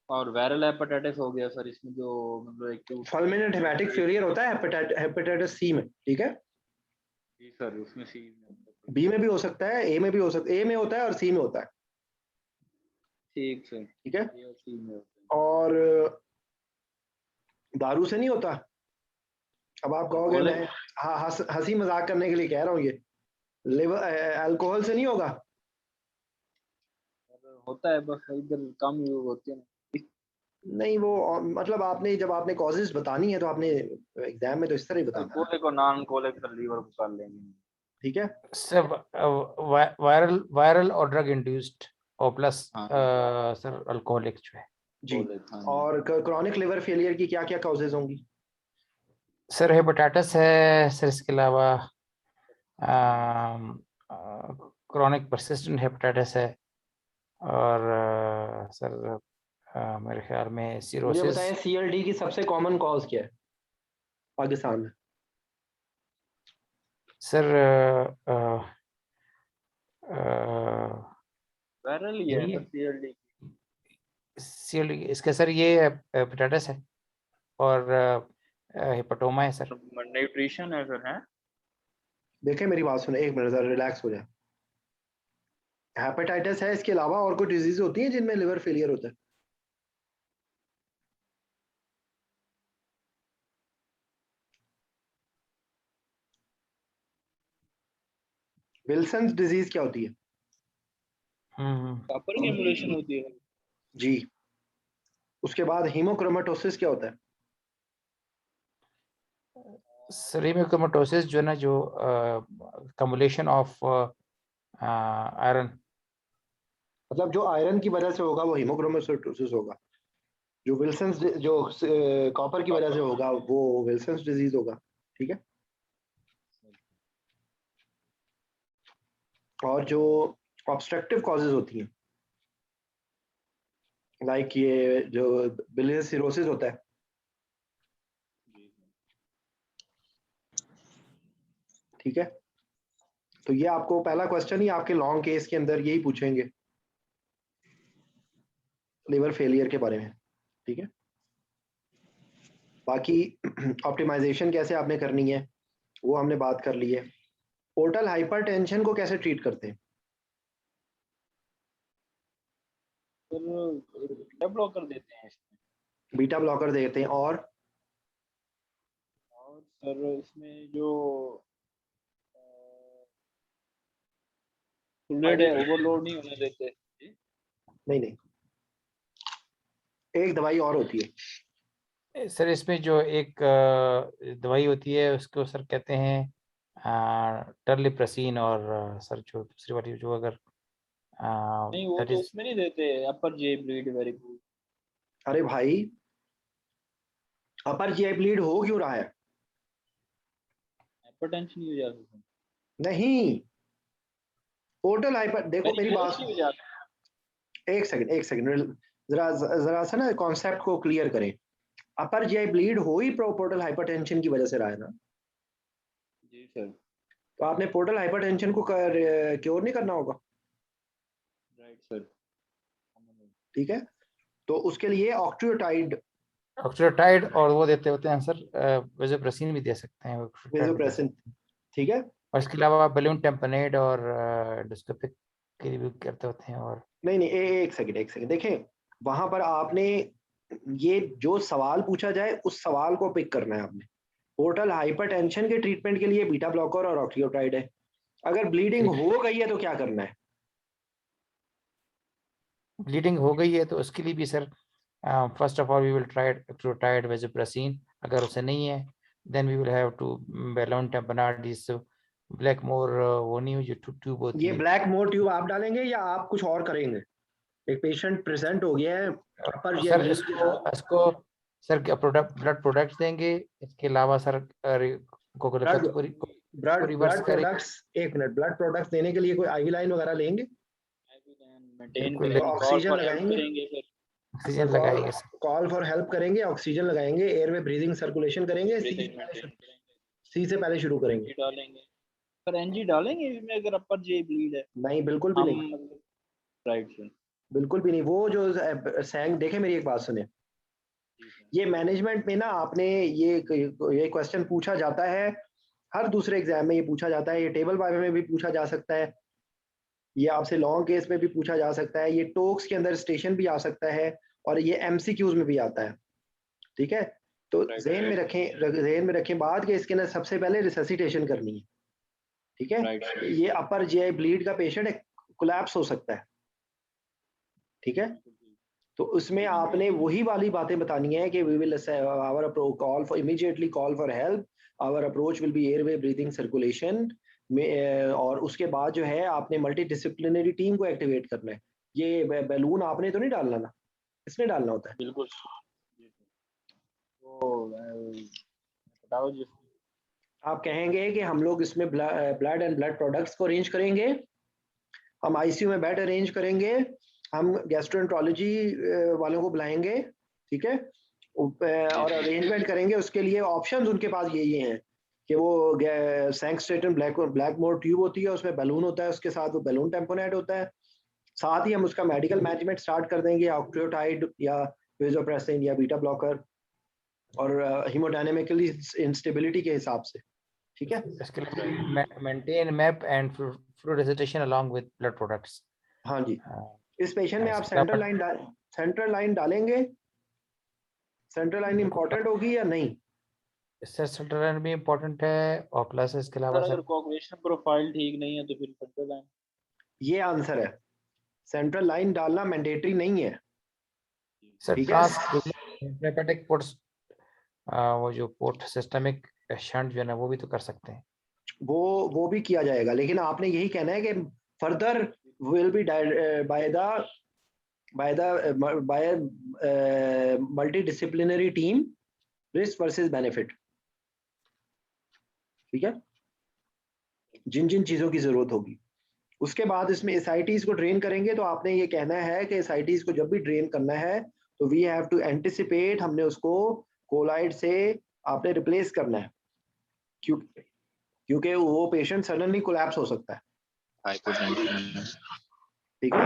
Speaker 3: और वायरल हेपेटाइटिस हो गया सर इसमें, जो मतलब एक तो
Speaker 1: फुलमिनेंट हेपेटिक फेलियर होता है हेपेटाइटिस सी में, ठीक है।
Speaker 3: जी सर उसमें सी
Speaker 1: बी में भी हो सकता है, ए में भी हो सकता है, ए में होता है और सी में होता है,
Speaker 3: ठीक सर,
Speaker 1: ठीक है।
Speaker 3: ये और सी में होता
Speaker 1: और दारू से नहीं होता। अब आप कहोगे
Speaker 3: है।
Speaker 1: मैं हाँ हंसी मजाक करने के लिए कह रहा हूँ, ये लिवर अल्कोहल से नहीं होगा।
Speaker 3: होता है बस इधर कम यूज होते हैं।
Speaker 1: नहीं वो मतलब आपने जब आपने कॉजेज बतानी है तो आपने एग्जाम में तो इस तरह ही बताना है,
Speaker 3: कोले को नॉन कोले कर लीवर को कर लेंगे।
Speaker 1: ठीक है।
Speaker 5: सर वायरल और ड्रग इंड्यूस्ड और प्लस
Speaker 3: हाँ
Speaker 5: सर अल्कोहलिक जो है
Speaker 1: जी।
Speaker 3: कोले, हाँ।
Speaker 1: और क्रॉनिक लिवर फेलियर की क्या क्या कॉजेज होंगी?
Speaker 5: सर हेपेटाइटिस है सर, इसके अलावा क्रॉनिक परसिस्टेंट हेपेटाइटिस है, और सर मेरे ख्याल में
Speaker 1: मुझे
Speaker 5: सिरोसिस।
Speaker 1: बताएं सीएलडी की सबसे कॉमन कॉज क्या है पाकिस्तान में?
Speaker 5: सर
Speaker 3: वायरल ही है सर सीएलडी।
Speaker 5: सीएलडी इसका सर ये हेपेटाइटिस है और हेपेटोमा है सर।
Speaker 3: न्यूट्रिशन है सर, है।
Speaker 1: देखें मेरी बात सुने, एक मिनट जरा रिलैक्स हो जाए। हेपेटाइटिस है, इसके अलावा और कोई डिजीज होती है जिनमें लिवर फेलियर होता है? विल्सन्स डिजीज क्या होती है?
Speaker 3: कॉपर की एमुलेशन होती है।
Speaker 1: जी। उसके बाद हीमोक्रोमेटोसिस क्या होता है?
Speaker 5: सर हीमोक्रोमेटोसिस जो है ना, जो कम्युलेशन ऑफ आयरन,
Speaker 1: मतलब जो आयरन की वजह से होगा वो हीमोक्रोमेटोसिस होगा। जो विल्सन्स जो कॉपर की वजह से होगा वो विल्सन्स डिजीज होगा, ठीक है। और जो ऑब्स्ट्रक्टिव कॉजेज होती हैं लाइक ये जो बिलियरी सिरोसिस होता है, ठीक है। तो ये आपको पहला क्वेश्चन ही आपके लॉन्ग केस के अंदर यही पूछेंगे लिवर फेलियर के बारे में, ठीक है। बाकी ऑप्टिमाइजेशन कैसे आपने करनी है वो हमने बात कर ली है। पोर्टल हाइपरटेंशन को कैसे ट्रीट करते हैं?
Speaker 3: फिर बीटा ब्लॉकर देते हैं इसमें,
Speaker 1: बीटा ब्लॉकर देते हैं। और
Speaker 3: सर इसमें जो फ्लूइड है ओवरलोड नहीं होने देते।
Speaker 1: नहीं नहीं, एक दवाई और होती है।
Speaker 5: सर इसमें जो एक दवाई होती है उसको सर कहते हैं टर्लिप्रसिन, और सर जो दूसरी वाली जो अगर
Speaker 3: नहीं वो
Speaker 5: दैट
Speaker 3: तो
Speaker 5: इज।
Speaker 3: उसमें नहीं देते, अपर जे ब्लीड वेरी गुड।
Speaker 1: अरे भाई अपर जीआई ब्लीड हो क्यों रहा है?
Speaker 3: हाइपरटेंशन की वजह से,
Speaker 1: नहीं, पोर्टल हाइपर देखो मेरी बात,
Speaker 3: की वजह
Speaker 1: एक सेकंड जरा जरा सा ना कॉन्सेप्ट को क्लियर करें। अपर जीआई ब्लीड हो ही पोर्टल हाइपरटेंशन की वजह से रहा है ना,
Speaker 3: से। जी सर।
Speaker 1: तो आपने पोर्टल हाइपरटेंशन को क्योर नहीं करना होगा,
Speaker 3: राइट सर।
Speaker 1: ठीक है। तो उसके लिए ऑक्ट्रियोटाइड
Speaker 5: ऑक्सीडाइड और वो देते होते हैं सर, वेजोप्रेसिन भी दे सकते हैं,
Speaker 1: वेजोप्रेसिन, ठीक है।
Speaker 5: और इसके अलावा बैलून टेम्पनेट और एंडोस्कोपिक की रिव्यू करते होते हैं। और
Speaker 1: नहीं, एक सेकंड देखें, वहां पर आपने ये जो सवाल पूछा जाए उस सवाल को पिक करना है आपने। पोर्टल हाइपरटेंशन के ट्रीटमेंट के लिए बीटा ब्लॉकर और ऑक्सीयोटाइड है। अगर ब्लीडिंग हो गई है तो क्या करना है?
Speaker 5: ब्लीडिंग हो गई है तो उसके लिए भी sir first of all we will try octreotide vasopressin. अगर उसे नहीं है then we will have to balloon tamponade this Blakemore वो नहीं जो ट्यूब होती
Speaker 1: ये
Speaker 5: है।
Speaker 1: ब्लैक मोर ट्यूब आप डालेंगे या आप कुछ और करेंगे? एक पेशेंट प्रेजेंट हो गया है पर ये
Speaker 5: सर इसको सर ब्लड प्रोडक्ट्स देंगे। इसके अलावा सर कोगुलेक्टोरी
Speaker 1: ब्लड
Speaker 5: रिवर्स करेंगे।
Speaker 1: प्रोडक्ट्स, एक मिनट, ब्लड प्रोडक्ट्स देने के लिए कोई आईवी लाइन वगैरह लेंगे?
Speaker 3: मेंटेन
Speaker 1: ऑक्सीजन लगाएंगे,
Speaker 5: ऑक्सीजन लगाएंगे सर।
Speaker 1: कॉल फॉर हेल्प करेंगे, ऑक्सीजन लगाएंगे, एयरवे ब्रीदिंग सर्कुलेशन करेंगे, सी से पहले शुरू करेंगे।
Speaker 6: डालेंगे सर, एनजी डालेंगे इसमें अगर अपर जे ब्लीड है?
Speaker 1: नहीं, बिल्कुल भी नहीं,
Speaker 6: राइट सर,
Speaker 1: बिल्कुल भी नहीं। वो जो सैंग, देखे मेरी एक बात सुने, ये मैनेजमेंट में ना आपने ये क्वेश्चन पूछा जाता है, हर दूसरे एग्जाम में ये पूछा जाता है, ये टेबल बाय में भी पूछा जा सकता है, ये आपसे लॉन्ग केस में भी पूछा जा सकता है, ये टोक्स के अंदर स्टेशन भी आ सकता है, और ये एमसीक्यूज में भी आता है। ठीक है, तो ज़हन में रखें बात कि इसके अंदर सबसे पहले रिससिटेशन करनी है। ठीक है, ये अपर जीआई ब्लीड का पेशेंट कोलैप्स हो सकता है। ठीक है, तो उसमें आपने वही वाली बातें बतानी है कि we will our call for immediately call for help, our approach will be airway breathing circulation में, और उसके बाद जो है आपने मल्टी डिसिप्लिनरी टीम को एक्टिवेट करना है। ये बैलून आपने तो नहीं डालना ना, इसने डालना होता है।
Speaker 6: बिल्कुल। तो बताओ जी,
Speaker 1: आप कहेंगे कि हम लोग इसमें ब्लड एंड ब्लड प्रोडक्ट्स को अरेंज करेंगे, हम आईसीयू में बेड अरेंज करेंगे, हम गैस्ट्रोएंट्रोलॉजी वालों को बुलाएंगे, ठीक है, और अरेंजमेंट करेंगे। उसके लिए ऑप्शंस उनके पास ये हैं कि वो सैंक्सटेटन ब्लैक मोर ट्यूब होती है, उसमें बैलून होता है, उसके साथ वो बैलून टेम्पोनेट होता है, साथ ही हम उसका मेडिकल मैनेजमेंट स्टार्ट कर देंगे, ऑक्सीयोटाइड या वेजोप्रेसिन या बीटा ब्लॉकर, और हीमोडायनेमिकली इंस्टेबिलिटी के हिसाब से। ठीक है,
Speaker 5: इसके लिए maintain map and fluid recitation along with blood products.
Speaker 1: हाँ जी, इस पेशेंट में आप सेंट्रल लाइन डालेंगे? सेंट्रल लाइन इंपॉर्टेंट होगी या नहीं?
Speaker 5: सर सेंट्रल लाइन भी इम्पोर्टेंट है, और प्लस इसके अलावा
Speaker 6: अगर कोएगुलेशन प्रोफाइल ठीक नहीं है तो फिर सेंट्रल लाइन। ये
Speaker 1: आंसर है, सेंट्रल लाइन डालना मैंडेटरी नहीं है।
Speaker 5: सर ट्रांसहेपेटिक पोर्ट्स, वो जो पोर्ट सिस्टमिक शंट जो है ना वो भी तो कर सकते हैं।
Speaker 1: वो भी किया जाएगा, लेकिन आपने यही कहना है कि further will be by multidisciplinary team, risk versus benefit. ठीक है, जिन जिन चीजों की जरूरत होगी। उसके बाद इसमें एसआईटीज को ड्रेन करेंगे, तो आपने ये कहना है कि एसआईटीज को जब भी ड्रेन करना है तो वी हैव टू एंटिसिपेट, हमने उसको कोलाइड से आपने रिप्लेस करना है, क्योंकि वो पेशेंट सडनली कोलैप्स हो सकता है। ठीक है,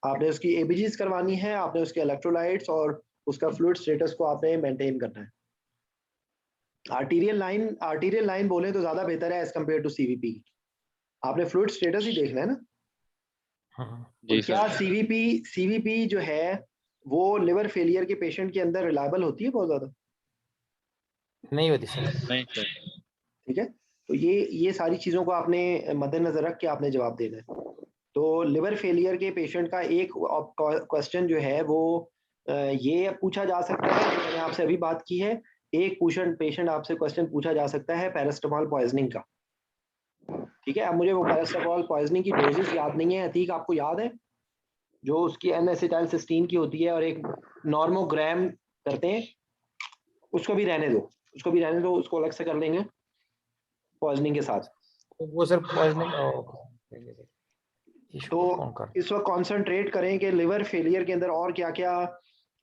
Speaker 1: आपने उसकी एबीजीज करवानी है, आपने उसके इलेक्ट्रोलाइट्स और उसका फ्लूइड स्टेटस को आपने मेंटेन करना है। आर्टीरियल लाइन बोले तो ज्यादा बेहतर है एज कम्पेयर टू सीवीपी। आपने फ्लूइड स्टेटस ही देखना है ना।
Speaker 3: जी
Speaker 1: क्या सीवीपी जो है वो लिवर फेलियर के पेशेंट के अंदर रिलायबल होती है? बहुत ज्यादा
Speaker 5: नहीं होती सर।
Speaker 3: नहीं सर।
Speaker 1: ठीक है, तो ये सारी चीजों को आपने मद्देनजर रख के आपने जवाब देना है। तो लिवर फेलियर के पेशेंट का एक क्वेश्चन जो है वो ये पूछा जा सकता है, जो मैंने आपसे अभी बात की है। एक पेशेंट आपसे क्वेश्चन पूछा जा सकता है पैरास्टामोल पॉइजनिंग का। ठीक है, अब मुझे वो पैरास्टामोल पॉइजनिंग की डोजेस याद नहीं है। अतीक, आपको याद है? जो उसकी N-एसिटाइलसिस्टीन की होती है और एक नॉर्मोग्राम करते हैं, उसको भी रहने दो, उसको अलग से कर लेंगे पॉइजनिंग के साथ।
Speaker 5: वो सर पॉइजनिंग।
Speaker 1: तो इस वक्त कॉन्सेंट्रेट करें कि लिवर फेलियर के अंदर और क्या क्या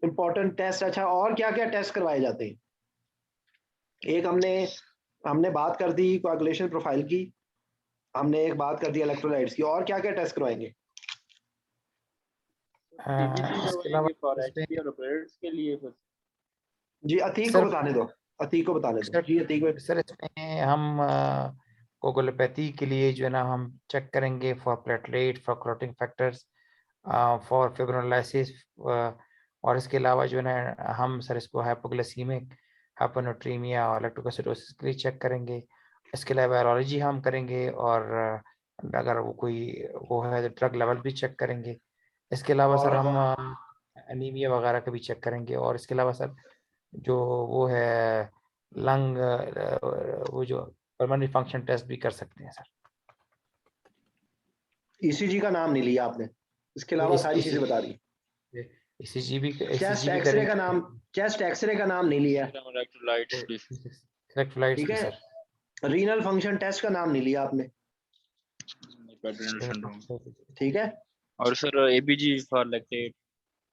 Speaker 1: इंपॉर्टेंट टेस्ट, अच्छा और क्या क्या टेस्ट करवाए जाते हैं। एक हमने बात कर दी कोएगुलेशन प्रोफाइल की, हमने एक बात कर दी इलेक्ट्रोलाइट्स की, और क्या क्या टेस्ट करवाएंगे?
Speaker 6: के लिए फिर
Speaker 1: जी, अतीक को बताने दो। जी, अतीक।
Speaker 5: सर इसमें हम कोगुलोपैथी के लिए जो है ना हम चेक करेंगे for platelet, for clotting factors, for fibrinolysis, और इसके अलावा जो है ना हम सर इसको हाइपोग्लाइसीमिक, हाइपोनेट्रीमिया और लैक्टोकोसिडोसिस के लिए चेक करेंगे। इसके अलावा वायरोलॉजी हम करेंगे, और अगर वो कोई वो है तो ड्रग लेवल भी चेक करेंगे। इसके अलावा सर हम एनीमिया वगैरह का भी चेक करेंगे। और इसके अलावा सर जो वो है लंग, वो जो पल्मोनरी फंक्शन टेस्ट भी कर सकते हैं सर।
Speaker 1: ईसीजी का नाम नहीं लिया आपने, इसके अलावा सारी चीजें बता दी।
Speaker 5: ईसीजी भी
Speaker 1: चेस्ट एक्सरे का नाम, चेस्ट एक्सरे का नाम नहीं लिया,
Speaker 5: इलेक्ट्रोलाइट्स
Speaker 1: ठीक
Speaker 5: भी
Speaker 1: है।
Speaker 5: सर।
Speaker 1: रीनल फंक्शन टेस्ट का नाम नहीं लिया आपने, ठीक है।
Speaker 3: और सर एबीजी फॉर लैक्टेट।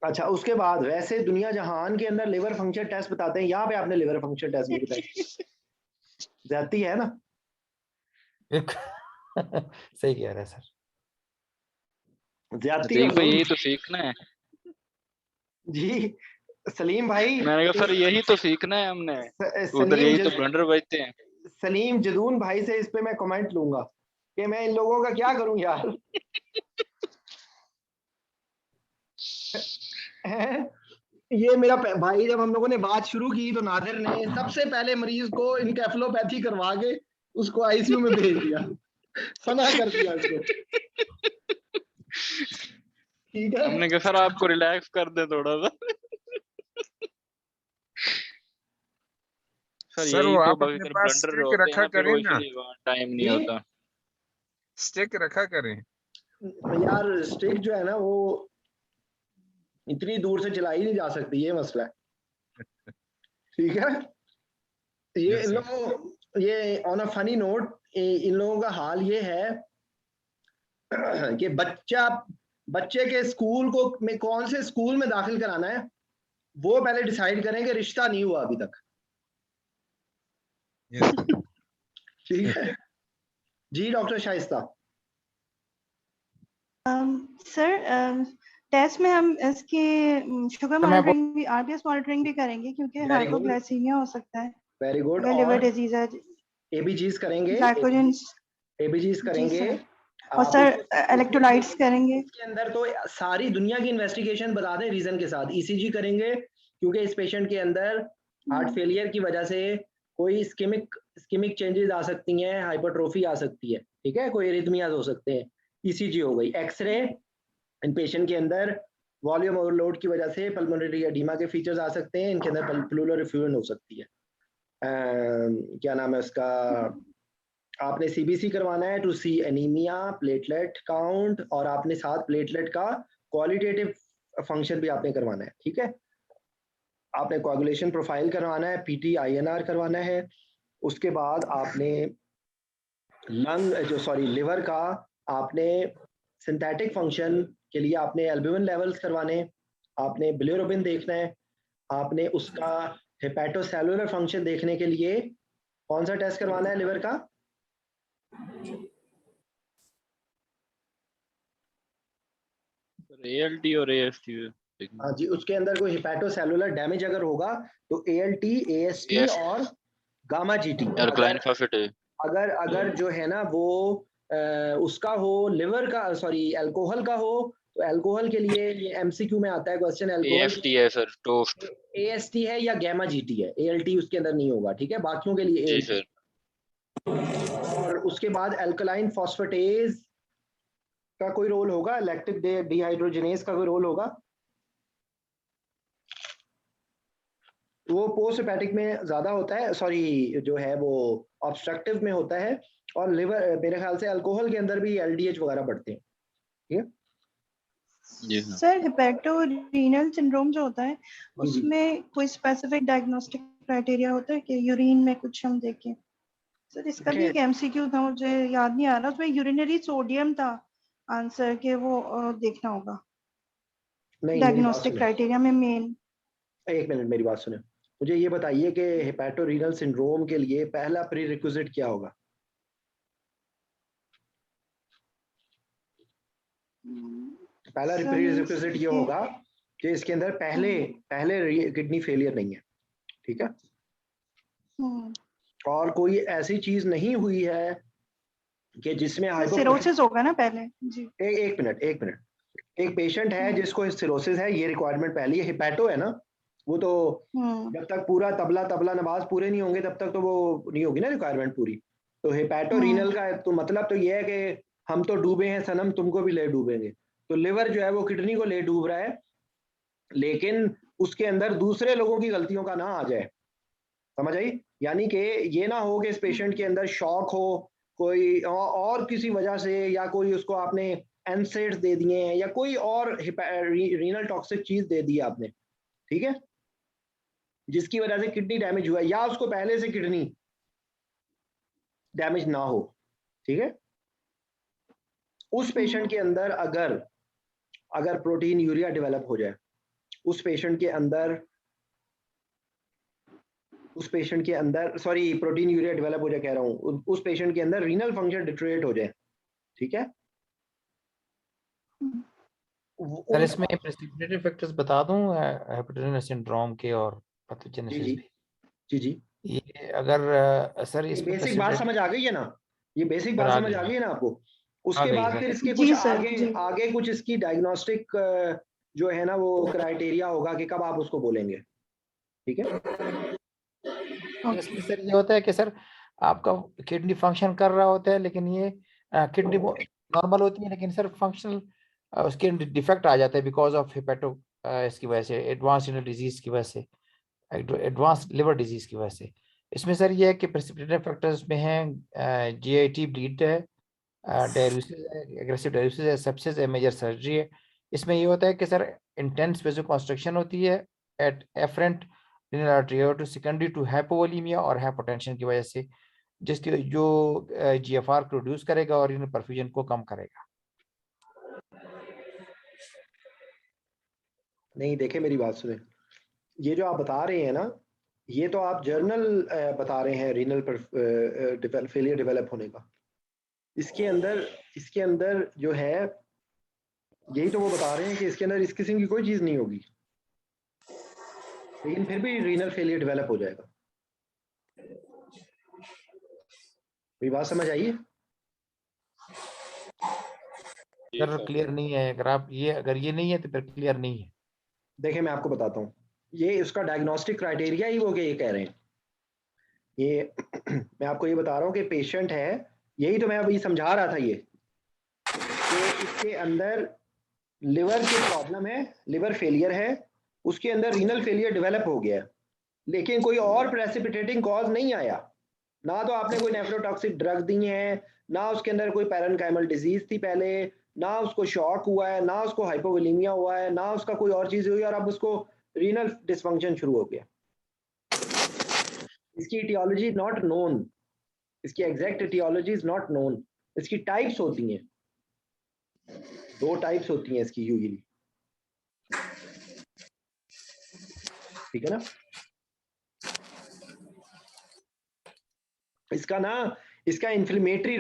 Speaker 1: अच्छा, उसके बाद वैसे दुनिया जहान के अंदर लिवर फंक्शन टेस्ट बताते हैं, यहाँ पे आपने लिवर फंक्शन टेस्ट नहीं बताया, ज्यादती है ना।
Speaker 5: सही कह रहे हैं सर,
Speaker 1: ज्यादती है
Speaker 3: देखो यही तो सीखना है
Speaker 1: जी। सलीम भाई,
Speaker 3: मैंने कहा सर यही तो सीखना है हमने, उधर यही तो ब्लंडर बजते हैं।
Speaker 1: सलीम जदून भाई से इस पे मैं कमेंट लूंगा कि मैं इन लोगों का क्या करूं यार। ये मेरा भाई, जब हम लोगों ने बात शुरू की तो नादिर ने सबसे पहले मरीज को इनकेफेलोपैथी करवा के उसको आईसीयू में भेज दिया, फना कर दिया उसको, ठीक है।
Speaker 3: हमने कहा सर आपको रिलैक्स कर दे थोड़ा सा।
Speaker 7: सर वो आप अपने पास स्टिक रखा करें ना,
Speaker 3: टाइम नहीं होता।
Speaker 7: स्टिक रखा करें
Speaker 1: यार। स्टिक जो है ना वो इतनी दूर से चलाई नहीं जा सकती, ये मसला है, ठीक है। ये इन लोगों, ये ऑन अ फनी नोट, इन लोगों का हाल ये है कि बच्चे के स्कूल को में कौन से स्कूल में दाखिल कराना है वो पहले डिसाइड करें कि रिश्ता नहीं हुआ अभी तक, ठीक है जी। डॉक्टर शाइस्ता
Speaker 4: सर, टेस्ट में हम इसकी शुगर मॉनिटरिंग भी, आरबीएस मॉनिटरिंग भी करेंगे क्योंकि हाइपोग्लाइसीमिया हो सकता है।
Speaker 1: Very good.
Speaker 4: अगर लिवर डिजीज है,
Speaker 1: एबीजीज करेंगे,
Speaker 4: ग्लाइकोजेंस
Speaker 1: एबीजीज करेंगे,
Speaker 4: और सर इलेक्ट्रोलाइट्स करेंगे।
Speaker 1: इसके अंदर तो सारी दुनिया की इन्वेस्टिगेशन बता दें रीजन के साथ। ईसीजी करेंगे क्योंकि इस पेशेंट के अंदर हार्ट फेलियर की वजह से कोई इस्केमिक चेंजेस आ सकती हैं, हाइपरट्रोफी आ सकती है, ठीक है, कोई एरिथमियाज हो सकते हैं, ईसीजी हो गई। एक्सरे, इन पेशेंट के अंदर वॉल्यूम ओवरलोड की वजह से पल्मोनरी एडीमा के फीचर्स आ सकते हैं, इनके अंदर प्लूरल रिफ्यूजन हो सकती है। क्या नाम है उसका, आपने सीबीसी करवाना है to see anaemia, platelet count, और आपने साथ प्लेटलेट का क्वालिटेटिव फंक्शन भी आपने करवाना है, ठीक है। आपने कोagulation प्रोफाइल करवाना है, पीटी आईएनआर करवाना है। उसके बाद आपने लिवर का आपने सिंथेटिक फंक्शन के लिए आपने एल्ब्यूमिन लेवल्स करवाने, आपने बिलिरुबिन देखना है, आपने उसका हेपेटोसेलुलर फंक्शन देखने के लिए कौन सा टेस्ट करवाना है लिवर का,
Speaker 3: एएलटी और एएसटी।
Speaker 1: हाँ जी। उसके अंदर कोई हेपेटोसेलुलर डैमेज अगर होगा तो एएलटी, एएसटी और गामा जीटी, अगर जो है ना वो उसका हो, लिवर का, सॉरी अल्कोहल का हो, तो अल्कोहल के लिए ये एमसीक्यू में आता है क्वेश्चन, अल्कोहल
Speaker 3: एएफटी है सर, टोस्ट,
Speaker 1: एएसटी है या गामा जीटी है, एएलटी उसके अंदर नहीं होगा, ठीक है, बाकियों के लिए
Speaker 3: जी सर।
Speaker 1: और उसके बाद अल्कलाइन फॉस्फेटेज का कोई रोल होगा, लैक्टिक डिहाइड्रोजनेज का कोई रोल होगा, वो पोस्ट हेपेटिक में ज्यादा होता है, सॉरी जो है वो ऑब्स्ट्रक्टिव में होता है, और लिवर मेरे ख्याल से अल्कोहल के अंदर भी एलडीएच वगैरह बढ़ते हैं, ठीक है।
Speaker 4: सर हेपेटोरीनल सिंड्रोम जो होता है उसमें कोई स्पेसिफिक डायग्नोस्टिक क्राइटेरिया होता है कि यूरिन में कुछ हम देखें? सर इसका भी एक एमसीक्यू था, मुझे याद नहीं आ रहा, उसमें यूरिनरी सोडियम था आंसर के, वो देखना होगा डायग्नोस्टिक क्राइटेरिया में मेन।
Speaker 1: एक मिनट मेरी बात सुने, मुझे ये बताइए कि हेपेटोरीनल सिंड्रोम के लिए पहला प्री रिक्विजिट क्या होगा? पहला प्री रिक्विजिट ये होगा कि इसके अंदर पहले किडनी फेलियर नहीं है, ठीक है, और कोई ऐसी चीज नहीं हुई है कि जिसमें
Speaker 4: सिरोसिस होगा ना पहले जी।
Speaker 1: एक मिनट एक पेशेंट है जिसको सिरोसिस है, ये रिक्वायरमेंट पहली है। हिपैटो है ना, वो तो जब तक पूरा तबला नवाज पूरे नहीं होंगे तब तक तो वो नहीं होगी ना रिक्वायरमेंट पूरी। तो हिपैटो रीनल का तो मतलब तो ये है कि हम तो डूबे हैं सनम, तुमको भी ले डूबेंगे। तो लिवर जो है वो किडनी को ले डूब रहा है, लेकिन उसके अंदर दूसरे लोगों की गलतियों का ना आ जाए, समझ आई? यानी कि ये ना हो कि इस पेशेंट के अंदर शॉक हो कोई और किसी वजह से, या कोई उसको आपने एनसेड्स दे दिए हैं या कोई और रीनल टॉक्सिक चीज दे दी आपने, ठीक है, जिसकी वजह से किडनी डैमेज हुआ, या उसको पहले से किडनी डैमेज ना हो, ठीक है। उस पेशेंट के अंदर अगर प्रोटीन यूरिया डेवलप हो जाए, उस पेशेंट के अंदर सॉरी प्रोटीन यूरिया डेवलप हो जाए कह रहा हूँ, उस पेशेंट के अंदर रीनल फंक्शन डिटेरियोरेट हो जाए, ठीक है।
Speaker 5: सर इसमें प्रेसिपिटेटिव फैक्टर्स बता दूं हेपेटोजेनिक सिंड्रोम के और पैथोजेनेसिस भी।
Speaker 1: जी
Speaker 5: ये अगर सर
Speaker 1: ये
Speaker 5: इसमें
Speaker 1: बेसिक बात समझ आ गई है ना, ये बेसिक बात समझ आ गई है ना आपको। उसके बाद फिर इसके कुछ आगे कुछ इसकी डायग्नोस्टिक जो है ना वो क्राइटेरिया होगा कि कब आप उसको बोलेंगे, ठीक है।
Speaker 5: इसमें सर ये होता है कि सर आपका किडनी फंक्शन कर रहा होता है, लेकिन ये किडनी नॉर्मल होती है, लेकिन सर फंक्शनल उसके डिफेक्ट आ जाता है बिकॉज ऑफ हेपेटो इसकी वजह से, एडवांस रीनल डिजीज की वजह से, एडवांस लिवर डिजीज की वजह से। इसमें सर ये है कि प्रेसिपिटेटिव फैक्टर्स में है जीआईटी ब्लीड है, डायलिसिस है, एग्रेसिव डायलिसिस है, सेप्सिस है, मेजर सर्जरी है। इसमें ये होता है कि सर इंटेंस वेसोकंस्ट्रक्शन होती है at afferent renal artery secondary to hypovolaemia और हाइपोटेंशन की वजह से, जिसकी जो जीएफआर प्रोड्यूस करेगा और रीनल परफ्यूजन को कम करेगा।
Speaker 1: नहीं देखे मेरी बात सुने, ये जो आप बता रहे हैं ना, ये तो आप जर्नल बता रहे हैं रीनल फेलियर डेवलप होने का। इसके अंदर जो है यही तो वो बता रहे हैं कि इसके अंदर इस किस्म की कोई चीज नहीं होगी, लेकिन फिर भी रीनल फेलियर डेवलप हो जाएगा। मेरी बात समझ आई है?
Speaker 5: सर क्लियर नहीं है, अगर ये नहीं है तो फिर क्लियर नहीं है।
Speaker 1: देखिए मैं आपको बताता हूँ, ये उसका डायग्नोस्टिक क्राइटेरिया ही वो कि ये कह रहे हैं, ये मैं आपको ये बता रहा हूँ कि पेशेंट है, यही तो मैं अभी समझा रहा था, ये कि इसके अंदर लिवर की प्रॉब्लम है, लिवर फेलियर है, उसके अंदर रीनल फेलियर डेवलप हो गया, लेकिन कोई और प्रेसिपिटेटिंग कॉज नहीं आया, ना तो आपने कोई नेफ्रोटॉक्सिक ड्रग दी है, ना उसके अंदर कोई पैरेन्काइमल डिजीज थी पहले, ना उसको शॉक हुआ है, ना उसको हाइपोवोलीमिया हुआ है, ना उसका कोई और चीज हुई, और अब उसको रीनल डिसफंक्शन शुरू हो गया। इसकी इटियोलॉजी इज नॉट नोन, इसकी exact aetiology is not known. इसकी टाइप्स होती हैं, 2 टाइप्स होती हैं इसकी यूजुअली, ठीक है ना। इसका इन्फ्लेमेटरी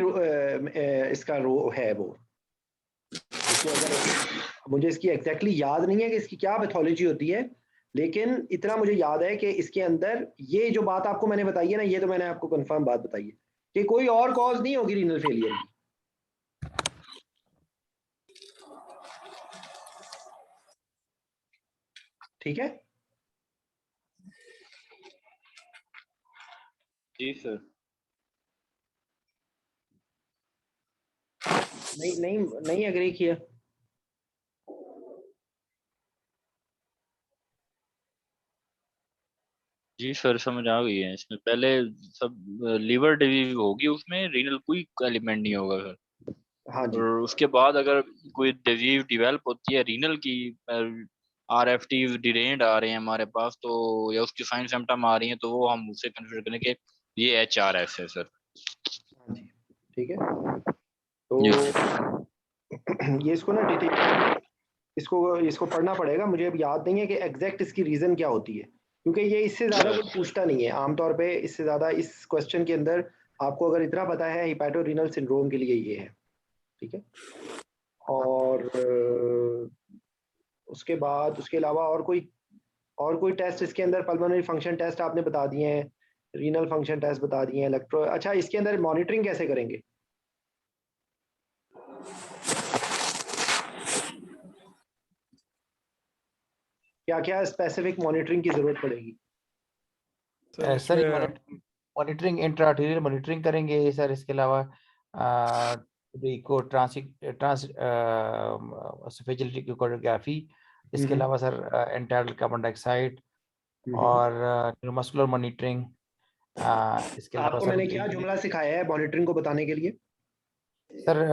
Speaker 1: इसका रो है वो, मुझे इसकी एग्जैक्टली याद नहीं है कि इसकी क्या पैथोलॉजी होती है, लेकिन इतना मुझे याद है कि इसके अंदर ये जो बात आपको मैंने बताई है ना, ये तो मैंने आपको कंफर्म बात बताई है कि कोई और कॉज नहीं होगी रीनल फेलियर की। ठीक है
Speaker 3: जी सर।
Speaker 1: नहीं एग्री किया।
Speaker 3: जी सर समझ आ गई है। इसमें पहले सब लीवर डिजीज होगी, उसमें रीनल कोई एलिमेंट नहीं होगा सर।
Speaker 1: हाँ जी।
Speaker 3: और उसके बाद अगर कोई डिजीज डेवलप होती है रीनल की, RFT डिरेंड आ रहे हैं हमारे पास, तो या उसकी साइन सिम्टम आ रही हैं, तो वो हम उसे कंसिडर करें कि ये HRS है सर।
Speaker 1: हाँ जी ठीक है। तो ये इसको ना डिटेल इसको पढ़ना पड़ेगा, मुझे अब याद नहीं है कि एग्जैक्ट इसकी रीजन क्या होती है, क्योंकि ये इससे ज्यादा कुछ पूछता नहीं है आमतौर पे। इससे ज्यादा इस क्वेश्चन के अंदर आपको अगर इतना पता है हिपैटोरीनल सिंड्रोम के लिए ये है, ठीक है। और उसके बाद उसके अलावा और कोई टेस्ट इसके अंदर, पल्मोनरी फंक्शन टेस्ट आपने बता दिए हैं, रीनल फंक्शन टेस्ट बता दिए हैं, इलेक्ट्रो। अच्छा इसके अंदर मॉनिटरिंग कैसे करेंगे? क्या क्या स्पेसिफिक मॉनिटरिंग की जरूरत पड़ेगी?
Speaker 5: सर मॉनिटरिंग, इंट्रा-आर्टेरियल मॉनिटरिंग करेंगे सर। इसके अलावा को ट्रांसफेजिलिटी की कोरियोग्राफी, इसके अलावा सर एंटाइल कार्बन डाइऑक्साइड और न्यूरोमस्कुलर मॉनिटरिंग। इसके अलावा
Speaker 1: आपको
Speaker 5: सर
Speaker 1: मैंने क्या जुमला सिखाया है मॉनिटरिंग को बताने के लिए?
Speaker 5: सर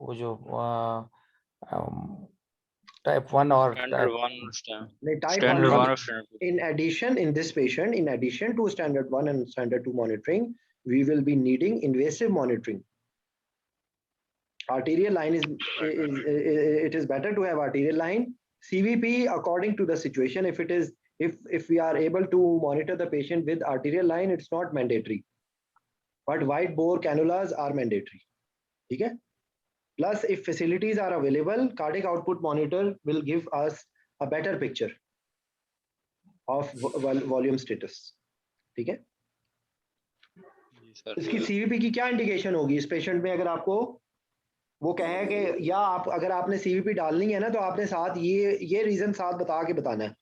Speaker 5: वो जो टाइप 1 और
Speaker 3: स्टैंडर्ड 1
Speaker 1: नहीं, टाइप
Speaker 3: स्टैंडर्ड 1
Speaker 1: 1
Speaker 3: और standard 2।
Speaker 1: in addition, in this patient, in addition to standard 1 and standard 2 monitoring, we will be needing invasive monitoring. Arterial line it is better to have arterial line. CVP according to the situation. If we are able to monitor the patient with arterial line, it's not mandatory, but wide bore cannulas are mandatory. ठीक है? Plus, if facilities are available, cardiac output monitor will give us a better picture of volume status. ठीक है? इसकी CVP की क्या indication होगी इस patient में? अगर आपको वो कहे कि या आप अगर आपने सीवीपी डालनी है ना, तो आपने साथ ये रीजन साथ बता के बताना है।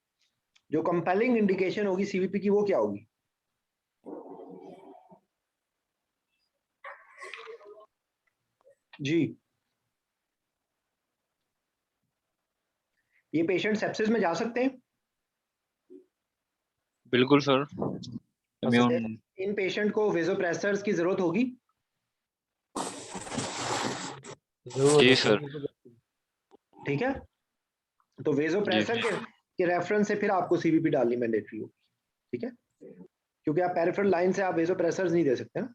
Speaker 1: जो कंपेलिंग इंडिकेशन होगी सीवीपी की, वो क्या होगी? जी, ये पेशेंट सेप्सिस में जा सकते हैं?
Speaker 3: बिल्कुल सर।
Speaker 1: इन पेशेंट को वेजोप्रेसर्स की जरूरत होगी?
Speaker 3: जी सर।
Speaker 1: ठीक है, तो वेजोप्रेसर के रेफरेंस से फिर आपको सीवीपी डालनी मैंडेटरी होगी। ठीक है, क्योंकि आप पेरिफेरल लाइन से आप वेजोप्रेसर्स नहीं दे सकते ना।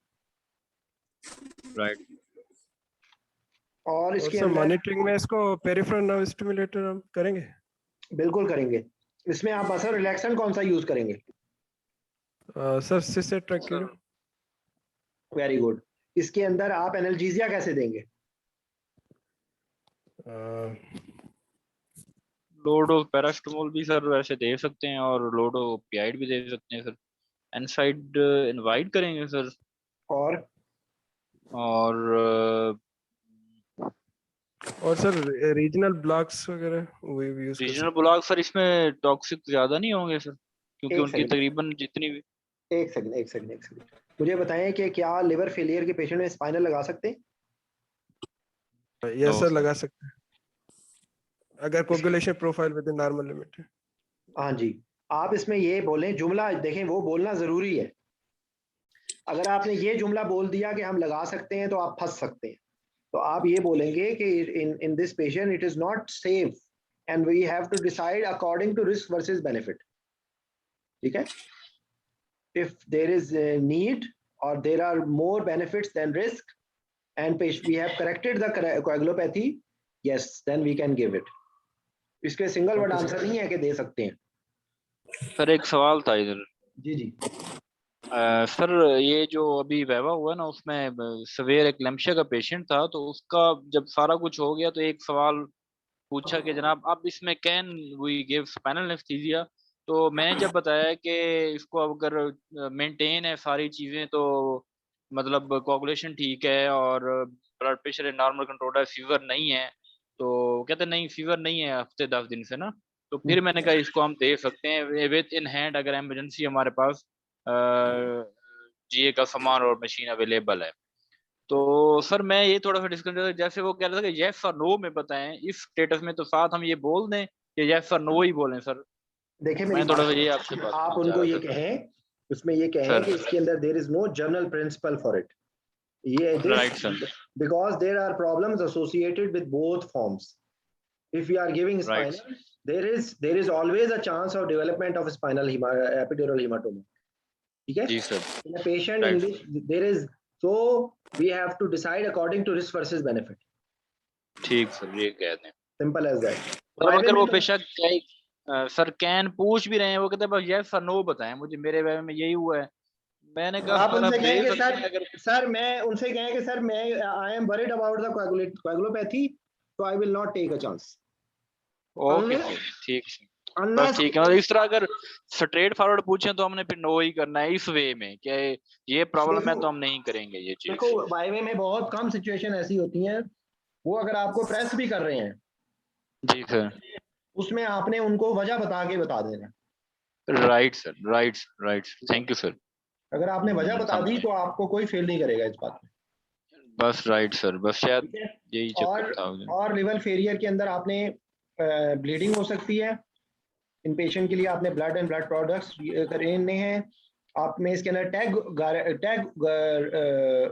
Speaker 3: राइट।
Speaker 1: और इसके
Speaker 8: अंदर मॉनिटरिंग में इसको पेरिफेरल नर्व स्टिमुलेटर हम करेंगे?
Speaker 1: बिल्कुल करेंगे। इसमें आप मसल रिलैक्सेंट कौन सा यूज करेंगे?
Speaker 8: सर सिस्टेट्रेक्टिन।
Speaker 1: Very good. इसके अंदर आप एनाल्जेसिया कैसे देंगे?
Speaker 3: लोडो पैरास्टामोल भी सर वैसे दे सकते हैं और लोडो ओपियाइड भी दे सकते हैं सर। एनसाइड इनवाइट करेंगे सर।
Speaker 8: और सर रीजनल ब्लॉक्स वगैरह वो भी यूज कर सकते हैं?
Speaker 3: रीजनल ब्लॉक सर इसमें टॉक्सिक ज्यादा नहीं होंगे सर, क्योंकि उनकी तकरीबन जितनी भी।
Speaker 1: एक सेकंड मुझे बताएं कि क्या लिवर फेलियर के पेशेंट में स्पाइनल लगा सकते हैं?
Speaker 8: यस सर, लगा सकते हैं अगर coagulation profile with in normal limit है।
Speaker 1: हाँ जी, आप इसमें ये बोलें, जुमला देखें, वो बोलना जरूरी है। अगर आपने ये जुमला बोल दिया कि हम लगा सकते हैं, तो आप फंस सकते हैं। तो आप ये बोलेंगे कि in this patient it is not safe and we have to decide according to risk versus benefit. ठीक है, if there is a need or there are more benefits than risk and we have corrected the coagulopathy, yes, then we can give it. इसके single word answer नहीं है कि दे सकते हैं।
Speaker 3: Sir एक सवाल था इधर।
Speaker 1: जी
Speaker 3: सर ये जो अभी वैवा हुआ ना, उसमें सवेयर एक्लेम्पशिया का पेशेंट था, तो उसका जब सारा कुछ हो गया तो एक सवाल पूछा कि जनाब आप इसमें can we give spinal anaesthesia? तो मैंने जब बताया कि इसको अगर मेंटेन है सारी चीजें, तो मतलब कोगुलेशन ठीक है और ब्लड प्रेशर नॉर्मल कंट्रोल है, फीवर नहीं है, तो कहते नहीं फीवर नहीं है हफ्ते 10 दिन से ना, तो फिर मैंने कहा इसको हम दे सकते हैं विद इन हैंड, अगर इमरजेंसी हमारे पास जीए का सामान और मशीन अवेलेबल है। तो सर मैं ये थोड़ा सा डिस्कस, जैसे वो कह रहा था कि यस और नो में बताएं इस स्टेटस में, तो साथ हम ये बोल दें कि यस और नो ही बोलें सर।
Speaker 1: देखिए
Speaker 3: मैं थोड़ा सा ये आपसे बात
Speaker 1: आप उनको ये कहें, उसमें ये कहें कि इसके अंदर there is no general principle for it. ये
Speaker 3: right sir,
Speaker 1: because there are problems associated with both forms. If you are giving spinal, there is always a chance of development of spinal epidural hematoma. ठीक है जी sir. in a patient in which there is, so we have to decide according to risk versus benefit.
Speaker 3: ठीक sir, ये कह दें,
Speaker 1: simple as that.
Speaker 3: तो अगर वो बेशक सर कैन पूछ भी रहे हैं, वो कहते हैं बस यस और नो बताएं मुझे, मेरे बारे में यही हुआ है। मैंने कहा
Speaker 1: आप उनसे कहें कि सर मैं उनसे कहें कि सर मैं I am worried about the coagulopathy, so I will not take a chance.
Speaker 3: Okay ठीक। बस ठीक है, मतलब इस तरह अगर स्ट्रेट फॉरवर्ड पूछे तो हमने फिर नो ही करना है इस वे में कि ये प्रॉब्लम है तो हम नहीं करेंगे ये चीज।
Speaker 1: देखो वाईवे में बहुत कम सिचुएशन ऐसी होती हैं, वो अगर आपको प्रेस भी कर रहे हैं
Speaker 3: जी सर,
Speaker 1: उसमें आपने उनको वजह बता देना।
Speaker 3: Right sir, right, thank you sir.
Speaker 1: अगर आपने वजह बता दी
Speaker 3: समझे।
Speaker 1: तो आपको कोई फेल नहीं करेगा इस बात में।
Speaker 3: बस राइट सर, बस शायद
Speaker 1: ठीक है?
Speaker 3: यही चक्कर था।
Speaker 1: और लिवर फेलियर के अंदर आपने ब्लीडिंग हो सकती है। इन पेशेंट के लिए आपने ब्लड एंड ब्लड प्रोडक्ट्स करने हैं। आप में इसके अंदर टैग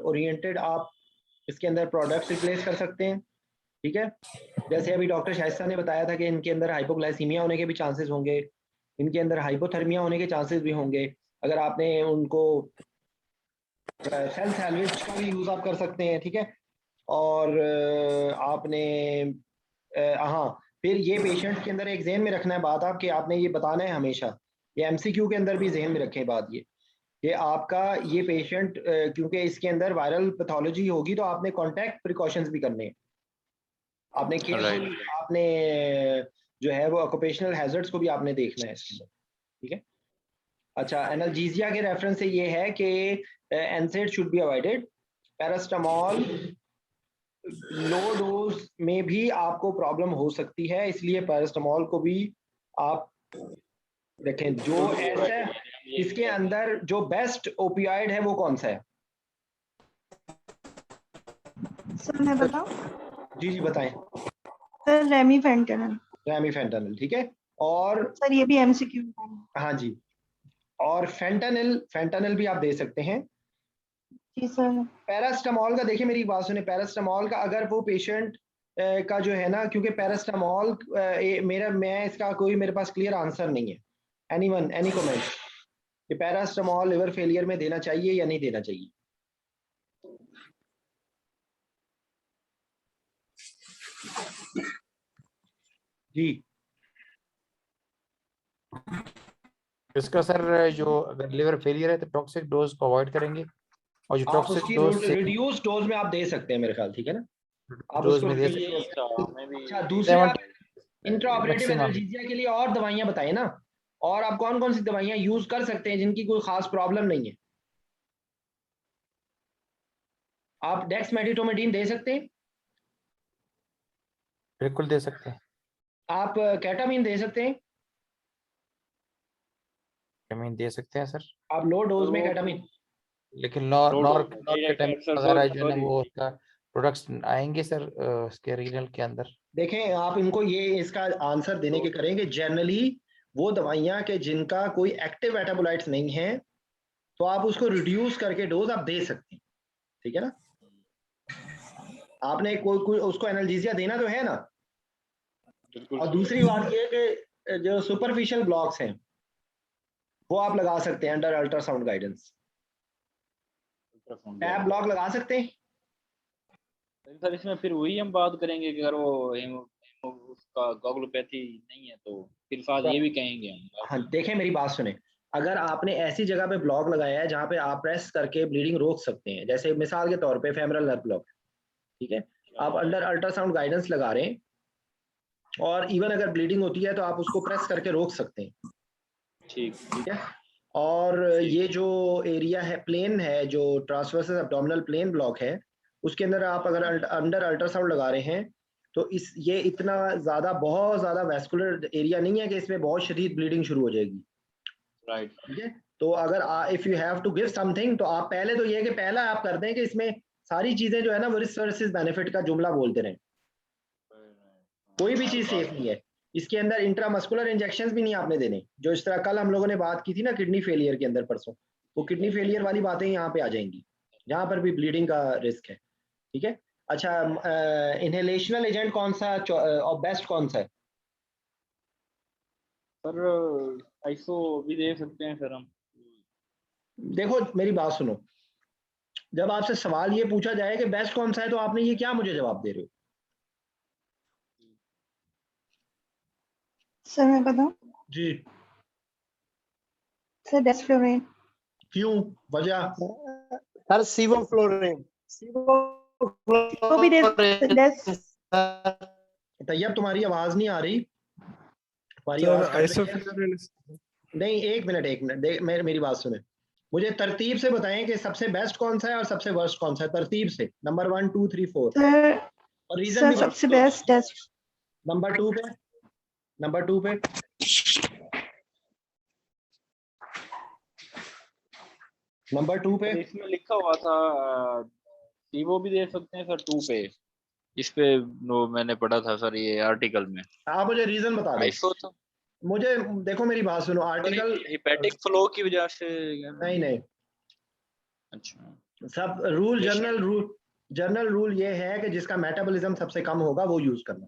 Speaker 1: ओरिएंटेड आप इसके अंदर प्रोडक्ट्स रिप्लेस कर सकते हैं। ठीक है, जैसे अभी डॉक्टर शाइस्ता ने बताया था कि इनके अंदर हाइपोग्लाइसीमिया होने के भी चांसेस होंगे, इनके अंदर हाइपोथर्मिया होने के चांसेस भी होंगे। अगर आपने उनको सेल्फ सैलवेज का भी यूज आप कर सकते हैं। ठीक है, और आपने हाँ, फिर ये पेशेंट के अंदर एक जहन में रखना है बात आपके, आपने ये बताना है हमेशा, ये एमसीक्यू के अंदर भी जहन में रखें बात ये कि आपका ये पेशेंट क्योंकि इसके अंदर वायरल पैथोलॉजी होगी तो आपने कॉन्टैक्ट प्रिकॉशंस भी करने हैं। आपने केयरफुल आपने जो है वो ऑक्यूपेशनल हैजर्ड्स को भी आपने देखना है इसके अंदर। ठीक है, अच्छा, एनाल्जेसिया के रेफरेंस से ये है कि एनसेड should be avoided. Paracetamol low dose में भी आपको प्रॉब्लम हो सकती है, इसलिए पैरास्टामोल को भी आप देखें। जो ऐसा इसके अंदर जो बेस्ट ओपियाइड है वो कौन सा है?
Speaker 4: सर मैं बताऊं?
Speaker 1: जी जी बताएं।
Speaker 4: सर रेमिफेंटेनिल।
Speaker 1: रेमिफेंटेनिल, ठीक है। और
Speaker 4: सर ये भी एमसीक्यू है।
Speaker 1: हाँ जी, और फेंटानिल भी आप दे सकते हैं।
Speaker 4: जी सर।
Speaker 1: पैरास्टामोल का देखिए मेरी बात सुने, पैरास्टामोल का अगर वो पेशेंट का जो है ना, क्योंकि पैरास्टामोल मैं इसका कोई मेरे पास क्लियर आंसर नहीं है। एनीवन, एनी कमेंट कि पैरास्टामोल लिवर फेलियर में देना चाहिए या नहीं देना चाहिए? जी
Speaker 5: इसका सर जो अगर लिवर फेलियर है तो टॉक्सिक डोज को अवॉइड करेंगे, और जो
Speaker 1: आप
Speaker 5: टॉक्सिक
Speaker 1: उसकी
Speaker 5: डोज से
Speaker 1: रिड्यूस डोज में आप दे सकते हैं मेरे ख्याल, ठीक है ना? आप
Speaker 5: डोज
Speaker 1: उसको
Speaker 5: में दे
Speaker 1: reduce
Speaker 5: सकते
Speaker 1: dose- अच्छा, दूसरे आप इंट्राऑपरेटिव
Speaker 5: मैक्सिमम।
Speaker 1: एनाल्जेसिया के लिए और दवाइयां बताएं ना, और आप कौन कौन सी दवाइयां यूज कर सकते हैं जिनकी कोई खास प्रॉब्लम नहीं है? आप डेक्समेथासोन दे सकते हैं,
Speaker 5: बिल्कुल दे सकते हैं।
Speaker 1: आप केटामिन दे सकते हैं,
Speaker 5: केटामिन दे सकते हैं सर,
Speaker 1: आप लो डोज में केटामिन।
Speaker 5: लेकिन नॉरकेटामिन वगैरह जो है ना वो उसका प्रोडक्ट्स आएंगे सर उसके रीनल के अंदर।
Speaker 1: देखें, आप इनको ये इसका आंसर देने के करेंगे जनरली वो दवाइयां के जिनका कोई एक्टिव मेटाबोलाइट्स नहीं है तो आप उसको रिड्यूस करके डोज आप दे सकते हैं, ठीक है ना? आपने कोई उसको एनाल्जेसिया देना तो है ना। और दूसरी बात ये कि जो सुपरफिशियल ब्लॉक्स हैं वो आप लगा सकते हैं under ultrasound guidance. Tab block लगा सकते हैं
Speaker 6: सर। इसमें फिर वही हम बात करेंगे कि अगर वो उसका कोगुलोपैथी नहीं है तो फिर साथ ये भी कहेंगे हम।
Speaker 1: हाँ देखें मेरी बात सुने, अगर आपने ऐसी जगह पे ब्लॉक लगाया है जहाँ पे आप प्रेस करके ब्लीडिंग रोक सकते हैं, जैसे मिसाल के तौर पे फेमरल नर्व ब्लॉक, ठीक है, आप अंडर अल्ट्रासाउंड गाइडेंस लगा रहे हैं और इवन अगर ब्लीडिंग होती है तो आप उसको प्रेस करके रोक सकते हैं, ठीक है। और ये जो एरिया है प्लेन है, जो ट्रांसवर्स एब्डोमिनल प्लेन ब्लॉक है, उसके अंदर आप अगर अंडर अल्ट्रासाउंड लगा रहे हैं तो ये इतना ज्यादा बहुत ज्यादा वैस्कुलर एरिया नहीं है कि इसमें बहुत शदीद ब्लीडिंग शुरू हो जाएगी,
Speaker 6: राइट।
Speaker 1: ठीक है। तो अगर if you have to give something तो आप पहले तो ये है कि पहला आप करते हैं कि इसमें सारी चीजें जो है ना वो रिस्क वर्सेस बेनिफिट का जुमला बोलते रहें। कोई भी चीज सेफ नहीं है, इसके अंदर इंट्रामस्कुलर इंजेक्शंस भी नहीं आपने देने, जो इस तरह कल हम लोगों ने बात की थी ना किडनी फेलियर के अंदर परसों, वो किडनी फेलियर वाली बातें यहाँ पे आ जाएंगी जहां पर भी ब्लीडिंग का रिस्क है, ठीक है। अच्छा, इनहेलेशनल एजेंट कौन सा और बेस्ट कौन सा है?
Speaker 6: सर आइसो भी दे सकते हैं सर हम।
Speaker 1: देखो मेरी बात सुनो, जब आपसे सवाल ये पूछा जाए कि बेस्ट कौन सा है तो आपने ये क्या मुझे जवाब दे रहे हो?
Speaker 4: सर मैं बताऊं?
Speaker 1: जी।
Speaker 4: Sir desflurane.
Speaker 1: क्यों, वजह?
Speaker 9: Sir sevoflurane.
Speaker 4: वो भी दे।
Speaker 1: तैयब तुम्हारी आवाज नहीं आ रही, हमारी
Speaker 8: सर
Speaker 1: आवाज कट रही है?
Speaker 8: आइसोफ्लोरिन
Speaker 1: नहीं, एक मिनट, मेरी बात सुने। मुझे तरतीब से बताएं कि सबसे बेस्ट कौन सा है और सबसे वर्स्ट कौन सा है, तरतीब से, नंबर 1 2 3 4,
Speaker 4: सर
Speaker 1: और रीजन
Speaker 4: सर
Speaker 1: भी
Speaker 4: सबसे
Speaker 1: बताओ।
Speaker 4: बेस्ट टेस्ट
Speaker 1: नंबर 2 पे, नंबर 2 पे नंबर 2 पे
Speaker 6: सर इसमें लिखा हुआ था सीवो भी दे सकते हैं सर 2 पे, इस पे मैंने पढ़ा था सर ये आर्टिकल में।
Speaker 1: आप मुझे रीजन बता दो।
Speaker 6: आइसो तो
Speaker 1: मुझे देखो, मेरी बात सुनो, आर्टिकल
Speaker 6: हिपैटिक फ्लो की वजह से।
Speaker 1: नहीं,
Speaker 6: अच्छा,
Speaker 1: सब रूल, जनरल रूल ये है कि जिसका मेटाबॉलिज्म सबसे कम होगा वो यूज करना।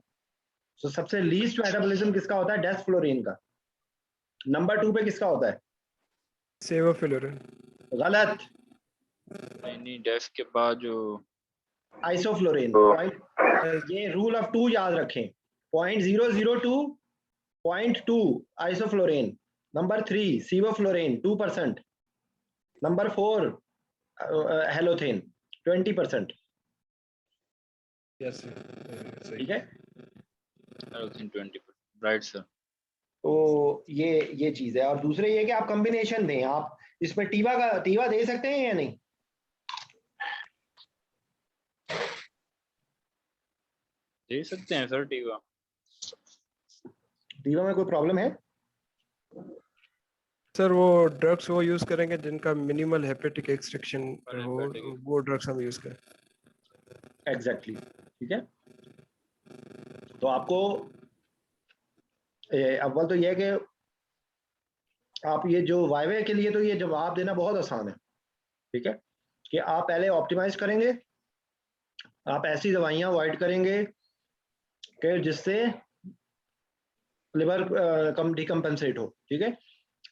Speaker 1: तो सबसे लीस्ट मेटाबॉलिज्म किसका होता है? डेस्फ्लोरिन का। नंबर 2 पे किसका होता है?
Speaker 8: सेवोफ्लोरिन।
Speaker 1: गलत,
Speaker 6: नहीं डेस्क के बाद जो
Speaker 1: आइसोफ्लोरिन। ये रूल ऑफ 2 याद रखें, 0.002 0.2 आइसोफ्लोरिन। नंबर 3 सीवोफ्लोरिन 2%। Number 4 halothane 20%।
Speaker 8: यस
Speaker 1: ठीक है,
Speaker 6: 20%, राइट सर।
Speaker 1: तो ये चीज है। और दूसरे ये कि आप कॉम्बिनेशन दें, आप इसमें टीवा दे सकते हैं या नहीं?
Speaker 6: दे सकते हैं सर टीवा।
Speaker 1: टीवा में कोई प्रॉब्लम है?
Speaker 8: सर वो ड्रग्स वो यूज करेंगे जिनका मिनिमल हेपेटिक एक्सट्रैक्शन हो, वो ड्रग्स हम यूज करें।
Speaker 1: एग्जैक्टली, ठीक है। तो आपको अव्वल तो यह है कि आप ये जो वाइवे के लिए, तो ये जवाब देना बहुत आसान है, ठीक है, कि आप पहले ऑप्टिमाइज करेंगे, आप ऐसी दवाइयां अवॉइड करेंगे कि जिससे लिवर कम डिकम्पनसेट हो, ठीक है।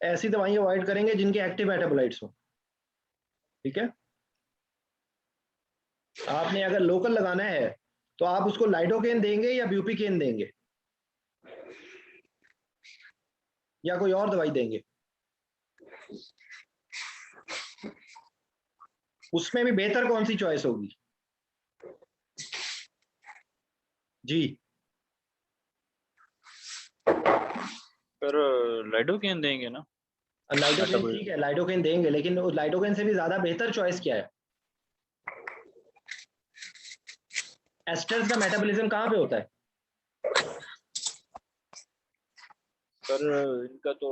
Speaker 1: ऐसी दवाइयां अवॉइड करेंगे जिनके एक्टिव मेटाबोलाइट्स हो, ठीक है। आपने अगर लोकल लगाना है तो आप उसको लाइडोकेन देंगे या ब्यूपिकेन देंगे या कोई और दवाई देंगे? उसमें भी बेहतर कौन सी चॉइस होगी? जी
Speaker 6: पर लाइडोकेन देंगे ना?
Speaker 1: लाइडोकेन ठीक है, लाइडोकेन देंगे, लेकिन उस लाइडोकेन से भी ज्यादा बेहतर चॉइस क्या है? एस्टर्स का मेटाबॉलिज्म कहाँ पे होता है?
Speaker 6: सर इनका तो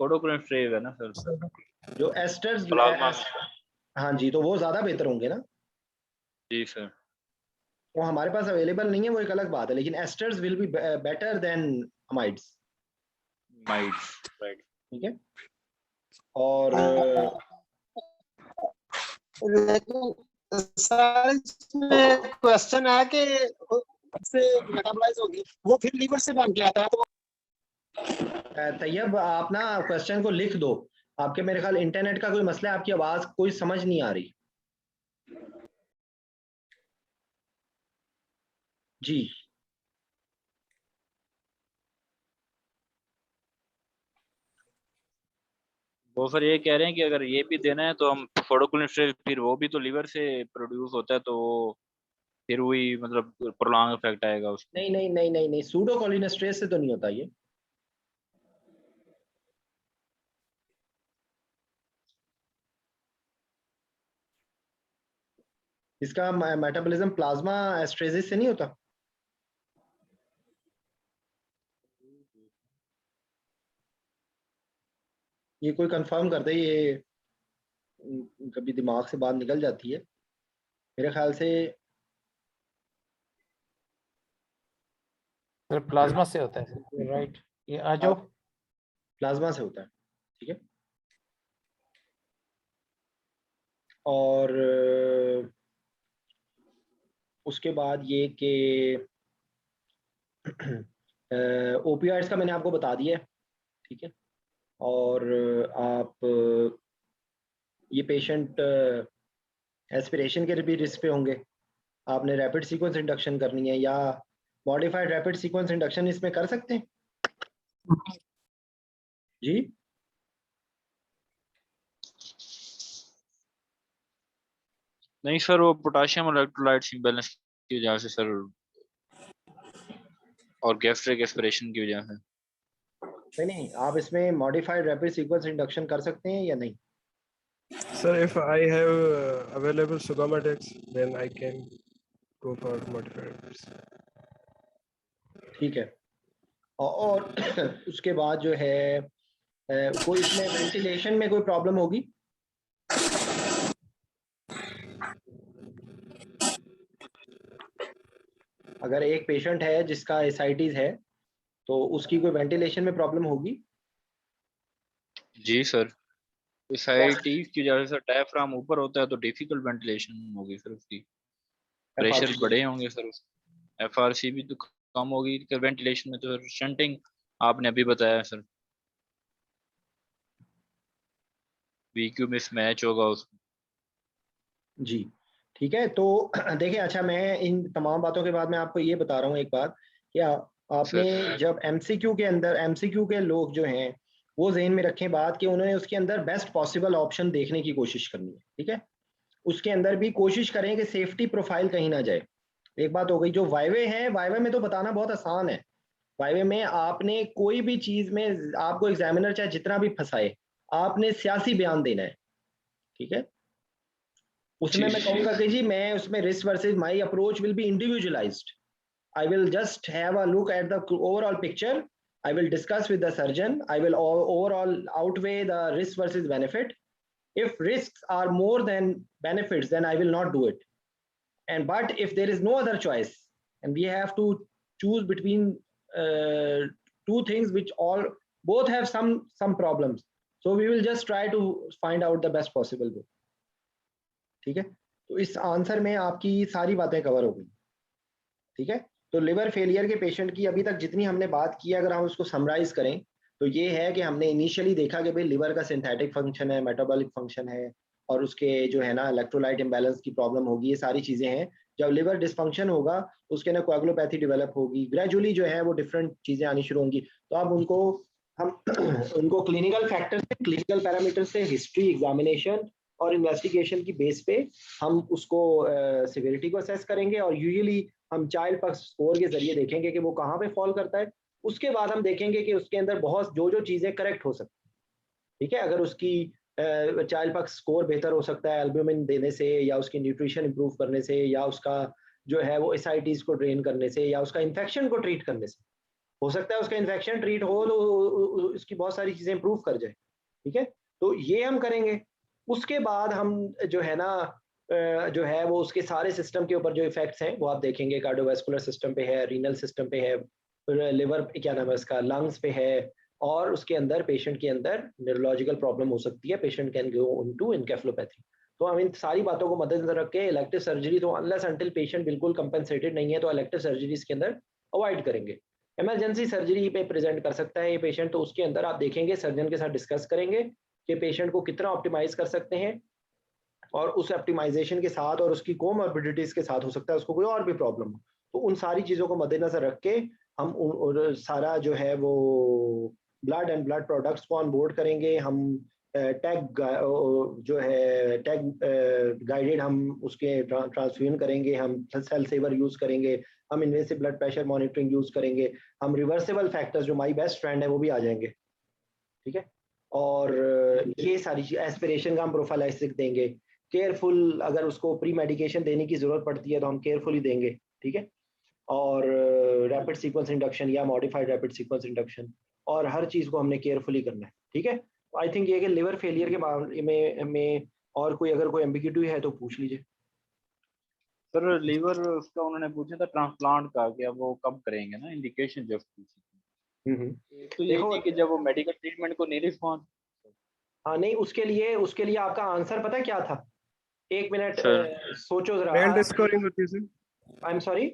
Speaker 6: कोडोक्रेफ्रेव है ना सर,
Speaker 1: जो एस्टर्स
Speaker 6: प्लाज्मा।
Speaker 1: हाँ जी, तो वो ज्यादा बेहतर होंगे ना।
Speaker 6: जी सर।
Speaker 1: वो हमारे पास अवेलेबल नहीं है, वो एक अलग बात है, लेकिन asters will be better than amides,
Speaker 6: right.
Speaker 1: ठीक है। और
Speaker 9: लेकिन सर इसमें क्वेश्चन है कि से मेटाबॉलाइज होगी वो फिर लीवर से बन के आता है, तो
Speaker 1: तैयब आप ना क्वेश्चन को लिख दो। आपके मेरे ख्याल इंटरनेट का कोई मसला है, आपकी आवाज कोई समझ नहीं आ रही। जी
Speaker 6: वो सर ये कह रहे हैं कि अगर ये भी देना है तो हम कोडोक्रेफ्रेव, फिर वो भी तो लीवर से प्रोड्यूस होता है, तो वो फिर वही मतलब प्रोलॉन्ग इफेक्ट आएगा उसका।
Speaker 1: नहीं, सूडोकोलिनेस्ट्रेज से तो नहीं होता ये। इसका मेटाबॉलिज्म प्लाज्मा एस्ट्रेसिस से नहीं होता। ये कोई कंफर्म कर दे, ये कभी दिमाग से बात निकल जाती है मेरे ख्याल से।
Speaker 5: सर प्लाज्मा से होता है, राइट। ये आ जाओ,
Speaker 1: प्लाज्मा से होता है, ठीक है। और उसके बाद ये कि ओपियाइड्स का मैंने आपको बता दिया है, ठीक है। और आप ये पेशेंट एस्पिरेशन के भी रिस्क पे होंगे। आपने रैपिड सीक्वेंस इंडक्शन करनी है या मॉडिफाइड रैपिड सीक्वेंस इंडक्शन इसमें कर सकते हैं जी।
Speaker 6: नहीं सर, वो पोटाशियम इलेक्ट्रोलाइट्स इम्बैलेंस की वजह से सर, और गैस्ट्रिक एस्पिरेशन की वजह से।
Speaker 1: नहीं, आप इसमें मॉडिफाइड रैपिड सीक्वेंस इंडक्शन कर सकते हैं या नहीं?
Speaker 8: Sir, if I have available Sugamadex, then I can go for modifiers.
Speaker 1: ठीक है। और उसके बाद जो है कोई इसमें वेंटिलेशन में कोई प्रॉब्लम होगी? अगर एक पेशेंट है जिसका एसाइटिस है तो उसकी कोई वेंटिलेशन में प्रॉब्लम होगी?
Speaker 3: जी सर, एसाइटिस की वजह से डायफ्राम ऊपर होता है तो डिफिकल्ट वेंटिलेशन होगी सर, उसकी प्रेशर बड़े होंगे सर, एफआरसी भी तो कम होगी वेंटिलेशन में। तो शंटिंग आपने अभी बताया सर, वीक्यू मिसमैच होगा उसमें।
Speaker 1: जी ठीक है। तो देखिए, अच्छा मैं इन तमाम बातों के बाद मैं आपको ये बता रहा हूँ एक बात, क्या आपने जब एमसीक्यू के अंदर एमसीक्यू के लोग जो हैं वो जहन में रखें बात कि उन्होंने उसके अंदर बेस्ट पॉसिबल ऑप्शन देखने की कोशिश करनी है, ठीक है। उसके अंदर भी कोशिश करें कि सेफ्टी प्रोफाइल कहीं ना जाए। एक बात हो गई, जो वाइवे है, वाइवे में तो बताना बहुत आसान है। वाइवे में आपने कोई भी चीज में आपको एग्जामिनर चाहे जितना भी फंसाए, आपने सियासी बयान देना है, ठीक है। उसमें मैं कहूंगा कि जी मैं उसमें risk versus my approach will B individualised. I will just have a look at the overall picture. I will discuss with the surgeon. I will overall outweigh the risk versus benefit. If risks are more than benefits, then I will not do it. And but if there is no other choice, and we have to choose between two things which all both have some problems, so we will just try to find out the best possible way. ठीक है, तो इस answer में आपकी सारी बातें cover हो गई, ठीक है। तो लिवर फेलियर के पेशेंट की अभी तक जितनी हमने बात की, अगर हम उसको समराइज करें तो ये है कि हमने इनिशियली देखा कि भाई लिवर का सिंथेटिक फंक्शन है, मेटाबॉलिक फंक्शन है, और उसके जो है ना इलेक्ट्रोलाइट इम्बैलेंस की प्रॉब्लम होगी, ये सारी चीजें हैं। जब लिवर डिसफंक्शन होगा उसके ना कोएगुलोपैथी डेवलप होगी, ग्रेजुअली जो है वो डिफरेंट चीजें आनी शुरू होंगी। तो अब उनको हम उनको क्लिनिकल फैक्टर से, क्लिनिकल पैरामीटर से, हिस्ट्री, एग्जामिनेशन और इन्वेस्टिगेशन की बेस पे हम उसको सिवियरिटी को असेस करेंगे, और यूजुअली हम चाइल्ड पक्स स्कोर के जरिए देखेंगे कि वो कहाँ पे फॉल करता है। उसके बाद हम देखेंगे कि उसके अंदर बहुत जो चीजें करेक्ट हो सकती है, ठीक है। अगर उसकी चाइल्ड पक्स स्कोर बेहतर हो सकता है एल्ब्यूमिन देने से, या उसकी न्यूट्रिशन इंप्रूव करने से, या उसका जो है वो एसाइटीज को ड्रेन करने से, या उसका इन्फेक्शन को ट्रीट करने से। हो सकता है उसका इन्फेक्शन ट्रीट हो तो उसकी बहुत सारी चीजें इंप्रूव कर जाए, ठीक है। तो ये हम करेंगे। उसके बाद हम जो है ना जो है वो उसके सारे सिस्टम के ऊपर जो इफेक्ट्स हैं वो आप देखेंगे। कार्डियोवास्कुलर सिस्टम पे है, रीनल सिस्टम पे है, लिवर क्या नाम है उसका, लंग्स पे है, और उसके अंदर पेशेंट के अंदर न्यूरोलॉजिकल प्रॉब्लम हो सकती है, patient can go into encephalopathy. तो हम इन सारी बातों को मद्देनजर रख के इलेक्टिव सर्जरी तो अनलेस अंटिल पेशेंट बिल्कुल कंपनसेटेड नहीं है तो इलेक्टिव सर्जरीज के अंदर अवॉइड करेंगे। इमरजेंसी सर्जरी पे प्रेजेंट कर सकता है ये पेशेंट, तो उसके अंदर आप देखेंगे, सर्जन के साथ डिस्कस करेंगे कि पेशेंट को कितना ऑप्टिमाइज कर सकते हैं, और उस ऑप्टिमाइजेशन के साथ और उसकी कोमॉर्बिडिटीज के साथ हो सकता है उसको कोई और भी प्रॉब्लम हो। तो उन सारी चीज़ों को मद्देनजर रख के हम सारा जो है वो ब्लड एंड ब्लड प्रोडक्ट्स को ऑन बोर्ड करेंगे। हम टैग जो है टैग गाइडेड हम उसके ट्रांसफ्यूजन करेंगे, हम सेल सेवर यूज करेंगे, हम invasive blood pressure monitoring use करेंगे, हम रिवर्सिबल फैक्टर्स जो माई बेस्ट फ्रेंड है वो भी आ जाएंगे, ठीक है। और ये सारी चीज, एस्पिरेशन का हम प्रोफाइलाइसिस देंगे, केयरफुल अगर उसको प्री मेडिकेशन देने की जरूरत पड़ती है तो हम केयरफुली देंगे, ठीक है। और रैपिड सीक्वेंस इंडक्शन या मॉडिफाइड रैपिड सीक्वेंस इंडक्शन, और हर चीज को हमने केयरफुली करना है, ठीक है। आई थिंक ये कि लिवर फेलियर के मामले में और कोई अगर कोई एम्बिग्यूटी है तो पूछ लीजिए।
Speaker 6: सर लीवर उसका उन्होंने पूछा था ट्रांसप्लांट का, क्या वो कब करेंगे ना, इंडिकेशन जब तो ये
Speaker 1: देखो
Speaker 6: कि जब वो मेडिकल ट्रीटमेंट को नहीं रिस्पॉन्स।
Speaker 1: हाँ नहीं, उसके लिए आपका आंसर पता क्या था? एक मिनट सोचो जरा।
Speaker 8: मेल्ड स्कोरिंग होती है sir.
Speaker 1: I am sorry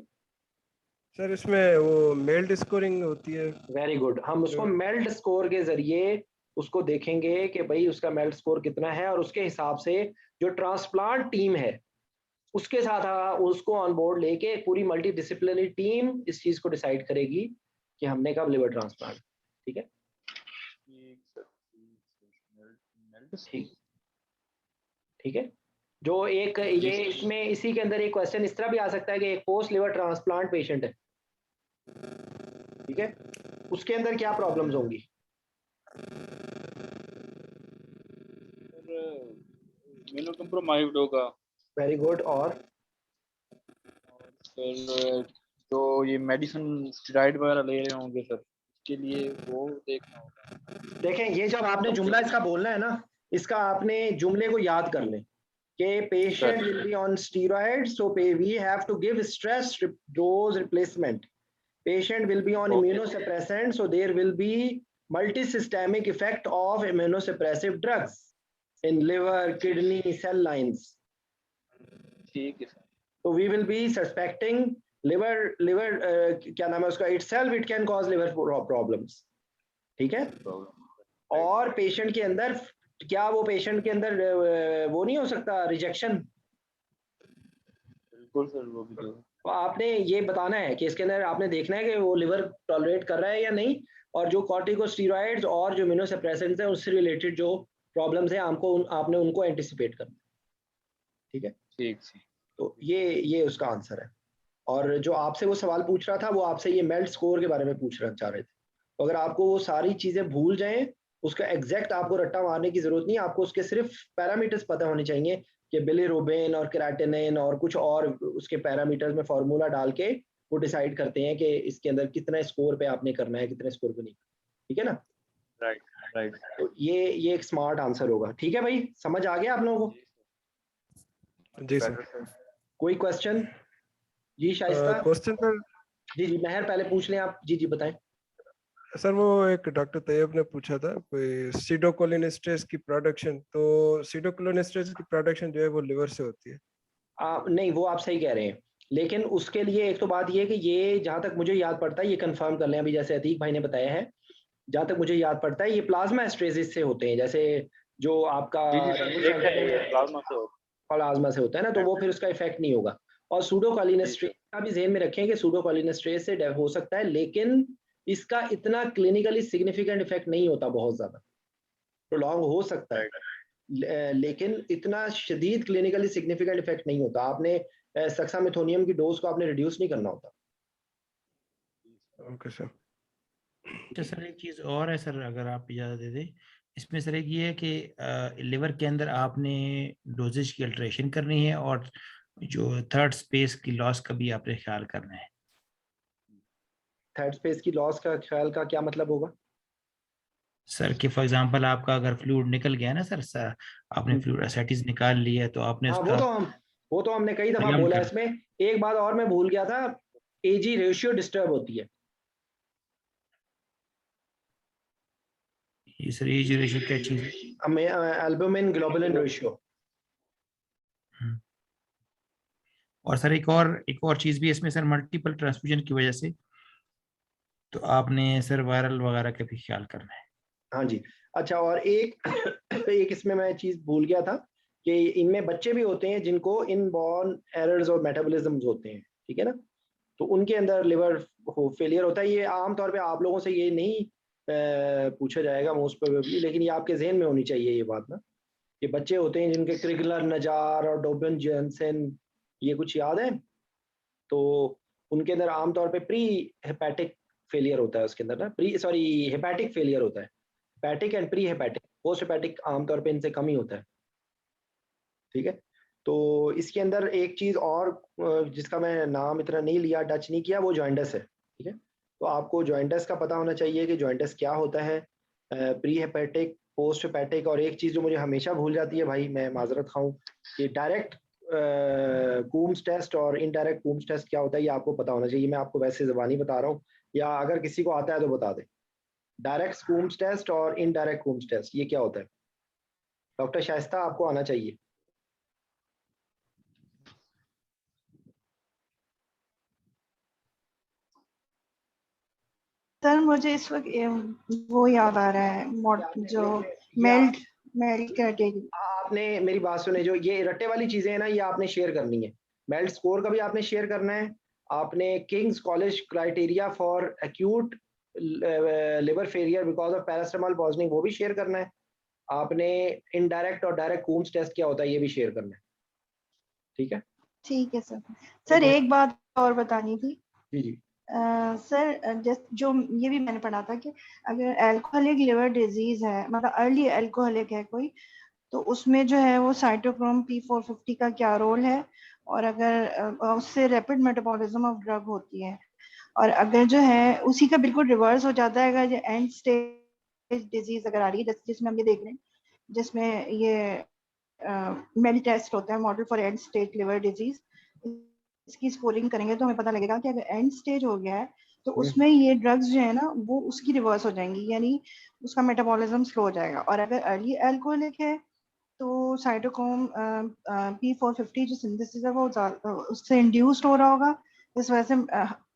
Speaker 8: sir, इसमें वो मेल्ड स्कोरिंग होती है।
Speaker 1: Very good. हम उसको मेल्ड स्कोर के जरिए उसको देखेंगे कि भाई उसका मेल्ड स्कोर कितना है, और उसके हिसाब से जो ट्रांसप्लांट टीम है उसके साथ उसको ऑन बोर्ड लेके पूरी मल्टी डिसिप्लिनरी टीम इस चीज को डिसाइड करेगी कि हमने कब लिवर ट्रांसप्लांट, ठीक है। ठीक है। जो एक ये इसमें इसी के अंदर एक क्वेश्चन इस तरह भी आ सकता है कि एक पोस्ट लिवर ट्रांसप्लांट पेशेंट है, ठीक है, उसके अंदर क्या प्रॉब्लम्स होंगी?
Speaker 6: इम्यूनोकम्प्रोमाइज्ड होगा।
Speaker 1: Very good. और
Speaker 6: फिर जो ये मेडिसिन स्टेरॉइड वगैरह ले रहे होंगे सर, इसके लिए वो देखना होगा।
Speaker 1: देखें, ये जब आपने जुमला इसका बोलना है ना, इसका आपने जुमले को याद कर लें कि patient will be on steroid, so we have to give stress dose replacement. Patient will be on immunosuppressant, so there will be multisystemic effect of immunosuppressive drugs in liver, kidney, cell lines.
Speaker 6: ठीक है sir.
Speaker 1: So we will be suspecting liver क्या नाम है उसका, itself it can cause liver problems. ठीक है। और patient के अंदर क्या वो पेशेंट के अंदर वो नहीं हो सकता रिजेक्शन?
Speaker 6: बिल्कुल सर, वो भी
Speaker 1: तो आपने ये बताना है कि इसके अंदर आपने देखना है कि वो लिवर टॉलरेट कर रहा है या नहीं, और जो कॉर्टिकोस्टेरॉइड्स और जो इम्यूनोसप्रेसेंट्स हैं उससे रिलेटेड जो प्रॉब्लम्स हैं आपने उनको एंटिसिपेट करना। ठीक है,
Speaker 6: ठीक।
Speaker 1: तो ये उसका आंसर है। और जो आपसे वो सवाल पूछ रहा था वो आपसे ये मेल्ट स्कोर के बारे में पूछना चाह रहे थे। तो अगर आपको वो सारी चीजें भूल जाएं, उसका एग्जैक्ट आपको रट्टा मारने की जरूरत नहीं, आपको उसके सिर्फ पैरामीटर्स पता होने चाहिए कि बिलिरुबिन और केराटिनिन और कुछ और उसके पैरामीटर्स में फॉर्मूला डाल के वो डिसाइड करते हैं कि इसके अंदर कितना स्कोर पे आपने करना है, कितने स्कोर पे नहीं। ठीक है ना?
Speaker 6: राइट।
Speaker 1: तो ये एक स्मार्ट आंसर होगा। ठीक है भाई, समझ आ गया आप लोगों को?
Speaker 8: जी सर।
Speaker 1: कोई क्वेश्चन? जी शाइस्ता।
Speaker 8: Question sir.
Speaker 1: जी महर पहले पूछ लें आप। जी बताएं
Speaker 8: सर। वो एक डॉक्टर तैयब ने पूछा था कोई सीडोकोलिनेस्टेरेज की प्रोडक्शन, तो सीडोकोलिनेस्टेरेज की प्रोडक्शन जो है वो लिवर से होती है?
Speaker 1: नहीं, वो आप सही कह रहे हैं, लेकिन उसके लिए एक तो बात ये है कि ये जहां तक मुझे याद पड़ता है, ये कंफर्म कर लें अभी, जैसे अतीक भाई ने बताया है, जहां तक मुझे याद पड़ता है ये प्लाज्मा एस्ट्रेसिस से होते हैं, जैसे जो आपका प्लाज्मा से होता है ना, तो वो फिर उसका इफेक्ट नहीं होगा। और सूडोकोलिनेस्टेरेज का भी ध्यान में रखें कि सूडोकोलिनेस्टेरेज से हो सकता है, लेकिन इसका इतना क्लिनिकली सिग्निफिकेंट इफेक्ट नहीं होता, बहुत ज्यादा प्रोलॉन्ग हो सकता है, लेकिन इतना शदीद क्लिनिकली सिग्निफिकेंट इफेक्ट नहीं होता। आपने सक्सामिथोनियम की डोज को आपने रिड्यूस नहीं करना होता।
Speaker 8: Okay sir.
Speaker 5: अच्छा सर, एक चीज और है सर, अगर आप इजाजत दे दें इसमें सर, एक ये है कि लिवर के अंदर आपने डोजेज की अल्ट्रेशन करनी है और जो थर्ड स्पेस की लॉस का भी आपने ख्याल करना है।
Speaker 1: थर्ड स्पेस की लॉस का ख्याल का क्या मतलब होगा
Speaker 5: सर? कि फॉर एग्जांपल आपका अगर फ्लूइड निकल गया ना सर, आपने फ्लूइड एसेटिस निकाल लिया तो आपने उसका
Speaker 1: वो तो हमने कई दफा बोला है इसमें। एक बात और मैं भूल गया था, एजी रेशियो डिस्टर्ब होती है।
Speaker 5: ये सर एजी रेशियो क्या चीज है?
Speaker 1: Albumin globulin ratio.
Speaker 5: और सर एक और चीज भी इसमें सर, मल्टीपल ट्रांसफ्यूजन की वजह से तो आपने सर वायरल वगैरह का भी ख्याल करना है।
Speaker 1: हाँ जी। अच्छा, और एक इसमें मैं चीज भूल गया था कि इनमें बच्चे भी होते हैं जिनको इनबॉर्न एरर्स और मेटाबॉलिज्म्स होते हैं। ठीक है ना? तो उनके अंदर लिवर फेलियर होता है। ये आमतौर पे आप लोगों से ये नहीं पूछा जाएगा मोस्ट प्रोबेबली, लेकिन ये आपके जहन में होनी चाहिए ये बात ना, कि बच्चे होते हैं जिनके क्रिगलर, नजार और डोबिन जेंसन, ये कुछ याद है? तो उनके अंदर आमतौर पे प्री हेपेटिक फेलियर होता है, उसके अंदर ना हेपेटिक फेलियर होता है। Hepatic and pre hepatic, post hepatic आमतौर पे इनसे कम ही होता है। ठीक है? तो इसके अंदर एक चीज और जिसका मैं नाम इतना नहीं लिया, टच नहीं किया, वो जॉइंटस है। ठीक है? तो आपको जॉइंटस का पता होना चाहिए कि जॉइंटस क्या होता है, प्री हेपेटिक, पोस्ट हेपेटिक। और एक चीज जो मुझे हमेशा भूल जाती है भाई, मैं माजरत खाऊं, कि डायरेक्ट कूम्स टेस्ट और इनडायरेक्ट कूम्स टेस्ट क्या होता है, ये आपको पता होना चाहिए। मैं आपको वैसे ज़बानी बता रहा हूँ, या अगर किसी को आता है तो बता दे। डायरेक्ट कूम्स टेस्ट और इनडायरेक्ट कूम्स टेस्ट ये क्या होता है? डॉक्टर शाइस्ता, आपको आना चाहिए।
Speaker 4: सर मुझे इस वक्त वो याद आ रहा है, जो मेल्ट क्राइटेरिया।
Speaker 1: आपने मेरी बात सुने, जो ये रट्टे वाली चीजें हैं ना, ये आपने शेयर करनी है। मेल्ट स्कोर का भी आपने शेयर करना है। आपने Kings college criteria for acute liver failure because of paracetamol poisoning वो भी शेयर करना है। आपने इनडायरेक्ट और डायरेक्ट कूम्स टेस्ट क्या होता है ये भी शेयर करना है। ठीक है?
Speaker 4: ठीक है सर। सर एक बात और बतानी थी।
Speaker 1: जी।
Speaker 4: सर जो ये भी मैंने पढ़ा था कि अगर अल्कोहलिक लिवर डिजीज है, मतलब अर्ली अल्कोहलिक है कोई, तो उसमें जो है वो साइटोक्रोम P450 का क्या रोल है, और अगर उससे रैपिड मेटाबॉलिज्म ऑफ ड्रग होती है, और अगर जो है उसी का बिल्कुल रिवर्स हो जाता है, अगर एंड स्टेज डिजीज अगर आ रही है, जिसमें हम ये देख रहे हैं, जिसमें ये मेल टेस्ट होता है, model for and stage liver disease, इसकी स्कोरिंग करेंगे तो हमें पता लगेगा कि अगर एंड स्टेज हो गया है तो उसमें ये ड्रग्स जो है ना वो उसकी रिवर्स हो जाएंगी, यानी उसका मेटाबॉलिज्म स्लो हो जाएगा। और अगर अर्ली अल्कोहलिक है तो साइटोक्रोम P450 जो सिंथेसिस है वो उससे इंड्यूस्ड हो रहा होगा, इस वजह से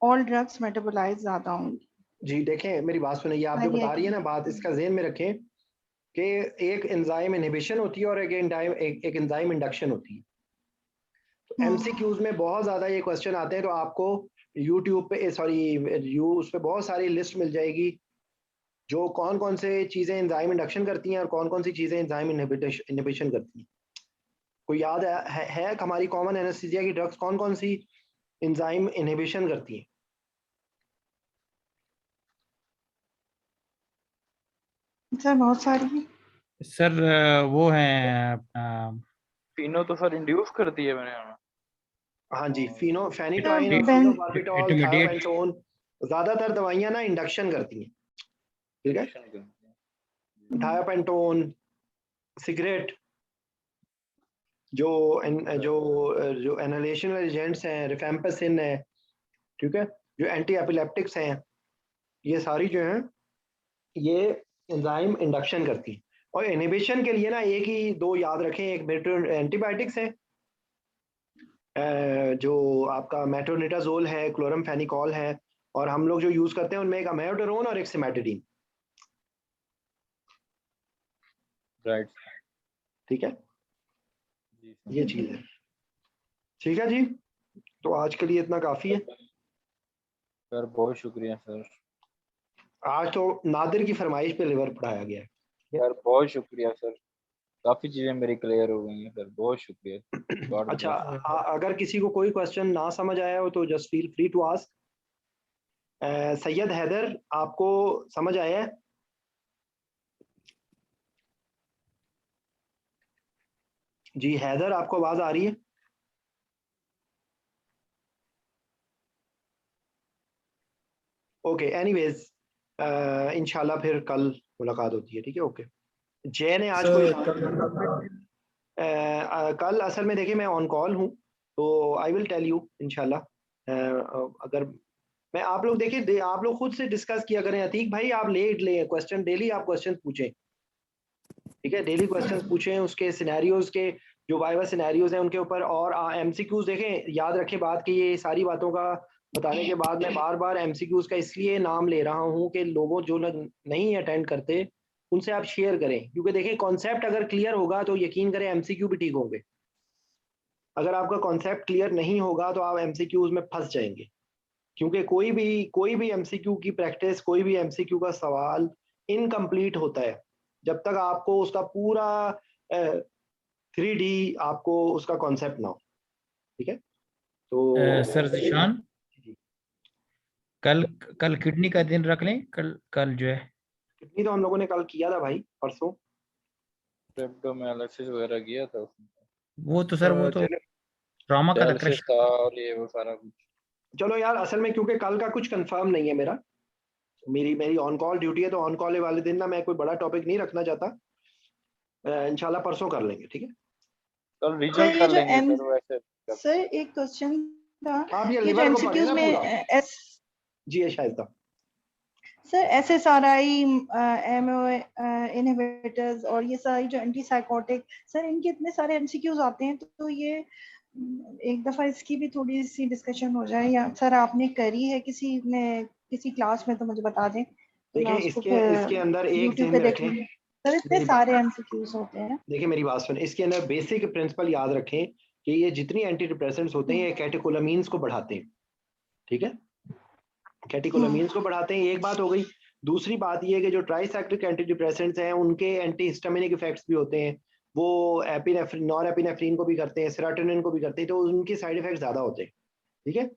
Speaker 4: ऑल ड्रग्स मेटाबोलाइज ज्यादा होंगी।
Speaker 1: जी देखें, मेरी बात सुनिए, आप जो बता रही है ना बात, इसका ज़हन में रखें कि एक एंजाइम इनहिबिशन होती है और एक एंजाइम इंडक्शन होती है। तो एमसीक्यूज में बहुत ज़्यादा ये क्वेश्चन आते हैं, तो आपको यूट्यूब पे उस पे बहुत सारी लिस्ट मिल जाएगी जो कौन कौन से चीज़ें एंजाइम इंडक्शन करती हैं और कौन कौन सी चीज़ें एंजाइम इनहिबिशन करती हैं। कोई याद है हमारी कॉमन एनेस्थीसिया की ड्रग्स कौन कौन सी एंजाइम इनहिबिशन करती हैं?
Speaker 4: सर बहुत सारी
Speaker 5: सर वो है
Speaker 6: फिनो तो सर इंड्यूस कर दिए मैंने।
Speaker 1: हाँ जी, फेनिटोइन और फिनोबार्बिटॉल, थायोपेंटोन, ज्यादातर दवाइयां ना इंडक्शन करती हैं, ठीक है। थायोपेंटोन, सिगरेट, जो इनहेलेशन एजेंट्स हैं, रिफेम्पिसिन है, ठीक है, जो एंटी एपिलेप्टिक्स हैं, ये सारी जो हैं ये एंजाइम इंडक्शन करती हैं। और इनहिबिशन के लिए ना एक ही दो याद रखें, एक एंटीबायोटिक्स है जो आपका मेट्रोनिडाजोल है, क्लोरमफेनिकॉल है, और हम लोग जो यूज करते हैं उनमें एक अमेयोटेरोन और एक सिमेटिडीन,
Speaker 6: राइट,
Speaker 1: ठीक है, ये चीज है। ठीक है जी, तो आज के लिए इतना काफी है
Speaker 6: सर। बहुत शुक्रिया सर,
Speaker 1: आज तो नादिर की फरमाइश पे लिवर पढ़ाया गया है
Speaker 6: यार। बहुत शुक्रिया सर, काफी चीजें मेरी क्लियर हो गई हैं सर, बहुत शुक्रिया।
Speaker 1: अच्छा, अगर किसी को कोई क्वेश्चन ना समझ आया हो तो just feel free to ask. Syed Haider, आपको समझ आया है? जी हैदर, आपको आवाज आ रही है? ओके, एनीवेज इंशाल्लाह फिर कल मुलाकात होती है, ठीक है। ओके, जय ने आज कल असल में देखिए मैं ऑन कॉल हूँ, तो आई विल टेल यू इंशाल्लाह। अगर मैं आप लोग देखिए, आप लोग खुद से डिस्कस किया करें। अतीक भाई, आप ले क्वेश्चन, डेली आप क्वेश्चन पूछें, ठीक है, डेली क्वेश्चंस पूछें, उसके सिनेरियोज के जो वाइवा सिनेरियोज हैं उनके ऊपर, और एमसीक्यूज देखें। याद रखें बात कि ये सारी बातों का बताने के बाद मैं बार बार एमसीक्यूज का इसलिए नाम ले रहा हूँ कि लोगों जो लोग नहीं अटेंड करते उनसे आप शेयर करें, क्योंकि देखिए कॉन्सेप्ट अगर क्लियर होगा तो यकीन करें एमसीक्यू भी ठीक होंगे। अगर आपका कॉन्सेप्ट क्लियर नहीं होगा तो आप एमसीक्यूज में फंस जाएंगे, क्योंकि कोई भी एमसीक्यू की प्रैक्टिस, कोई भी एमसीक्यू का सवाल इनकम्प्लीट होता है जब तक आपको उसका पूरा 3D आपको उसका कॉन्सेप्ट ना हो, ठीक है। तो
Speaker 5: सर जिशान, कल किडनी का दिन रख लें। कल जो है
Speaker 1: किडनी तो हम लोगों ने कल किया था भाई, परसों
Speaker 6: एनालिसिस वगैरह किया था उसमें।
Speaker 5: वो तो सर वो तो ट्रॉमा का
Speaker 6: था और ये वो सारा कुछ।
Speaker 1: चलो यार, असल में क्योंकि कल का कुछ कंफर्म नहीं है मेरा, मेरी ऑन कॉल ड्यूटी है, तो ऑन कॉल वाले दिन ना मैं कोई बड़ा टॉपिक नहीं रखना चाहता। इंशाल्लाह परसों कर लेंगे, ठीक है।
Speaker 6: कल रिजल्ट कर लेंगे सर। वैसे
Speaker 4: सर एक क्वेश्चन था,
Speaker 1: आप ये लिवर को पढ़े ना पूरा। जी शायद
Speaker 4: सर SSRI, MO इनहिबिटर्स और ये सारी जो एंटीसाइकोटिक, सर इनके इतने सारे एमसीक्यूज आते हैं, तो ये एक दफा इसकी भी थोड़ी सी डिस्कशन हो जाए, या सर आपने करी है किसी क्लास में तो मुझे बता दें।
Speaker 1: देखिए इसके अंदर एक ध्यान में रखें
Speaker 4: सर, इतने सारे एमसीक्यूज होते हैं।
Speaker 1: देखिए मेरी बात सुन, इसके अंदर बेसिक प्रिंसिपल याद रखें कि ये जितनी एंटी डिप्रेसेंट्स होते हैं ये कैटेकोलामीन्स को बढ़ाते हैं, ठीक है, कैटेकोलामीन्स को बढ़ाते हैं, एक बात हो गई। दूसरी बात ये है कि जो ट्राइसाइक्लिक एंटी डिप्रेसेंट्स हैं उनके एंटी हिस्टामिनिक इफेक्ट्स भी होते हैं, वो एपिनेफ्रिन, नॉर एपिनेफ्रिन को भी करते हैं, सेरोटोनिन को भी करते हैं, तो उनके साइड इफेक्ट ज्यादा होते हैं, ठीक है।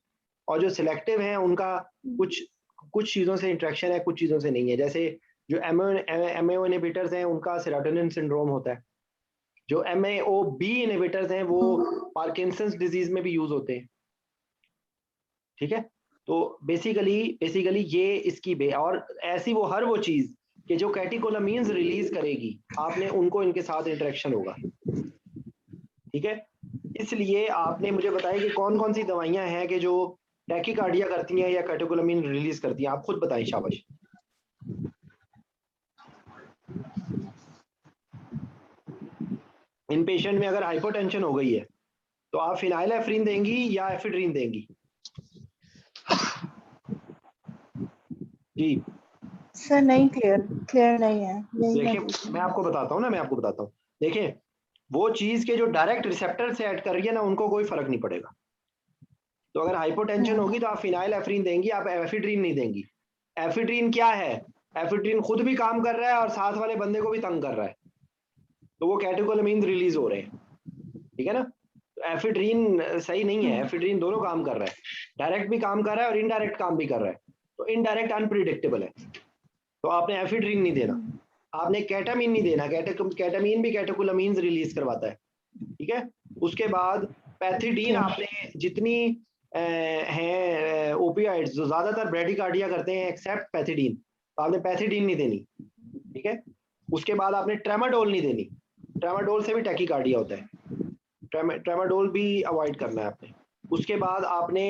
Speaker 1: और जो सिलेक्टिव हैं उनका कुछ चीज़ों से इंट्रैक्शन है, कुछ चीज़ों से नहीं है। जैसे जो MAO इनहिबिटर्स हैं उनका सेरोटोनिन सिंड्रोम होता है, जो MAOB इनहिबिटर्स हैं वो पार्किंसंस डिजीज में भी यूज होते हैं, ठीक है। तो बेसिकली ये इसकी और ऐसी हर वो चीज कि जो कैटेकोलामीन्स रिलीज करेगी, आपने उनको इनके साथ इंटरेक्शन होगा, ठीक है। इसलिए आपने मुझे बताया कि कौन कौन सी दवाइयां हैं कि जो टैकीकार्डिया करती हैं या कैटेकोलामीन रिलीज करती हैं, आप खुद बताएं, शाबाश। इन पेशेंट में अगर हाइपोटेंशन हो गई है तो आप फिनाइलेफ्रिन देंगी या एफिड्रिन देंगी? जी
Speaker 4: सर नहीं, क्लियर नहीं है।
Speaker 1: देखिए मैं आपको बताता हूँ, देखिए वो चीज के जो डायरेक्ट रिसेप्टर से ऐड कर रही है ना, उनको कोई फर्क नहीं पड़ेगा। तो अगर हाइपोटेंशन होगी तो आप फिनाइलेफ्रिन देंगी, आप एफिड्रिन नहीं देंगी। एफिड्रिन क्या है? एफिड्रिन खुद भी काम कर रहा है और साथ वाले बंदे को भी तंग कर रहा है, तो वो कैटेकोलामीन रिलीज हो रहे हैं, ठीक है ना। तो एफिड्रिन सही नहीं है, एफिड्रिन दोनों काम कर रहा है, डायरेक्ट भी काम कर रहा है और इनडायरेक्ट काम भी कर रहा है। तो इनडायरेक्ट अनप्रिडिक्टेबल है, तो आपने एफिड्रिन नहीं देना, आपने कैटामीन नहीं देना। कैटामीन भी कैटेकोलामीन रिलीज करवाता है, ठीक है। उसके बाद पैथिडीन, आपने जितनी हैं ओपियाइड्स जो ज्यादातर ब्रेडिकार्डिया करते हैं एक्सेप्ट पैथिडीन, तो आपने पैथिडीन नहीं देनी, ठीक है। उसके बाद आपने ट्रेमाडोल नहीं देनी, ट्रेमाडोल से भी टैकीकार्डिया होता है, ट्रेमाडोल भी अवॉइड करना है आपने। उसके बाद आपने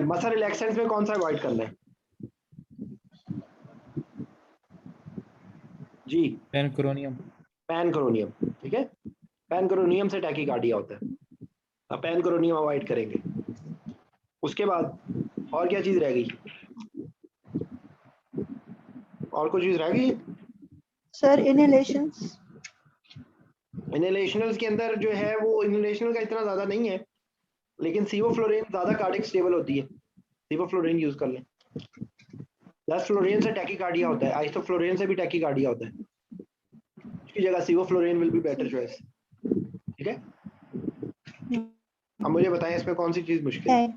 Speaker 1: मसल रिलैक्सेंट्स में कौन सा अवॉइड करना है? जी
Speaker 5: पैनक्रोनियम,
Speaker 1: ठीक है, पैनक्रोनियम से टैकीकार्डिया होता है, अब पैनक्रोनियम अवॉइड करेंगे। उसके बाद और क्या चीज रह गई? और कोई चीज रह गई
Speaker 4: सर?
Speaker 1: इनहेलेशनल्स के अंदर जो है वो इनहेलेशनल का इतना ज्यादा नहीं है, लेकिन सीवोफ्लोरेन ज्यादा कार्डिक स्टेबल होती है, सीवोफ्लोरेन यूज कर लें। फ्लोरेन से टैकीकार्डिया होता है, आइसोफ्लोरेन से भी टैकीकार्डिया होता है, उसकी जगह सीवोफ्लोरेन विल बी बेटर चॉइस, ठीक है। अब मुझे बताएं इसमें कौन सी चीज मुश्किल है?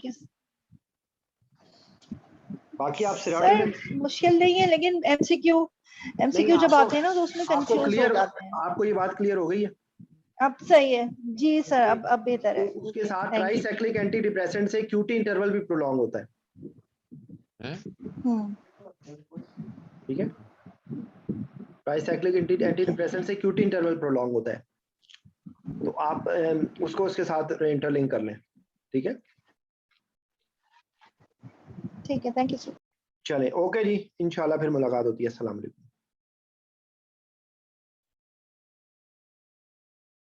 Speaker 1: बाकी आप
Speaker 4: सर मुश्किल नहीं है, लेकिन एमसीक्यू जब आते हैं ना तो उसमें कंफ्यूज हो जाते हैं।
Speaker 1: आपको ये बात क्लियर हो गई है?
Speaker 4: अब सही है जी सर, अब बेहतर है।
Speaker 1: उसके साथ ट्राइसाइक्लिक एंटी डिप्रेसेंट से क्यूटी इंटरवल भी प्रोलॉन्ग होता है, ठीक है। ट्राइसाइक्लिक एंटी डिप्रेसेंट से क्यूटी इंटरवल प्रोलॉन्ग होता है, तो आप उसको उसके साथ इंटरलिंक कर लें, ठीक है।
Speaker 4: ठीक है, थैंक यू सर।
Speaker 1: चले, ओके जी, इंशाल्लाह फिर मुलाकात होती है। अस्सलाम वालेकुम।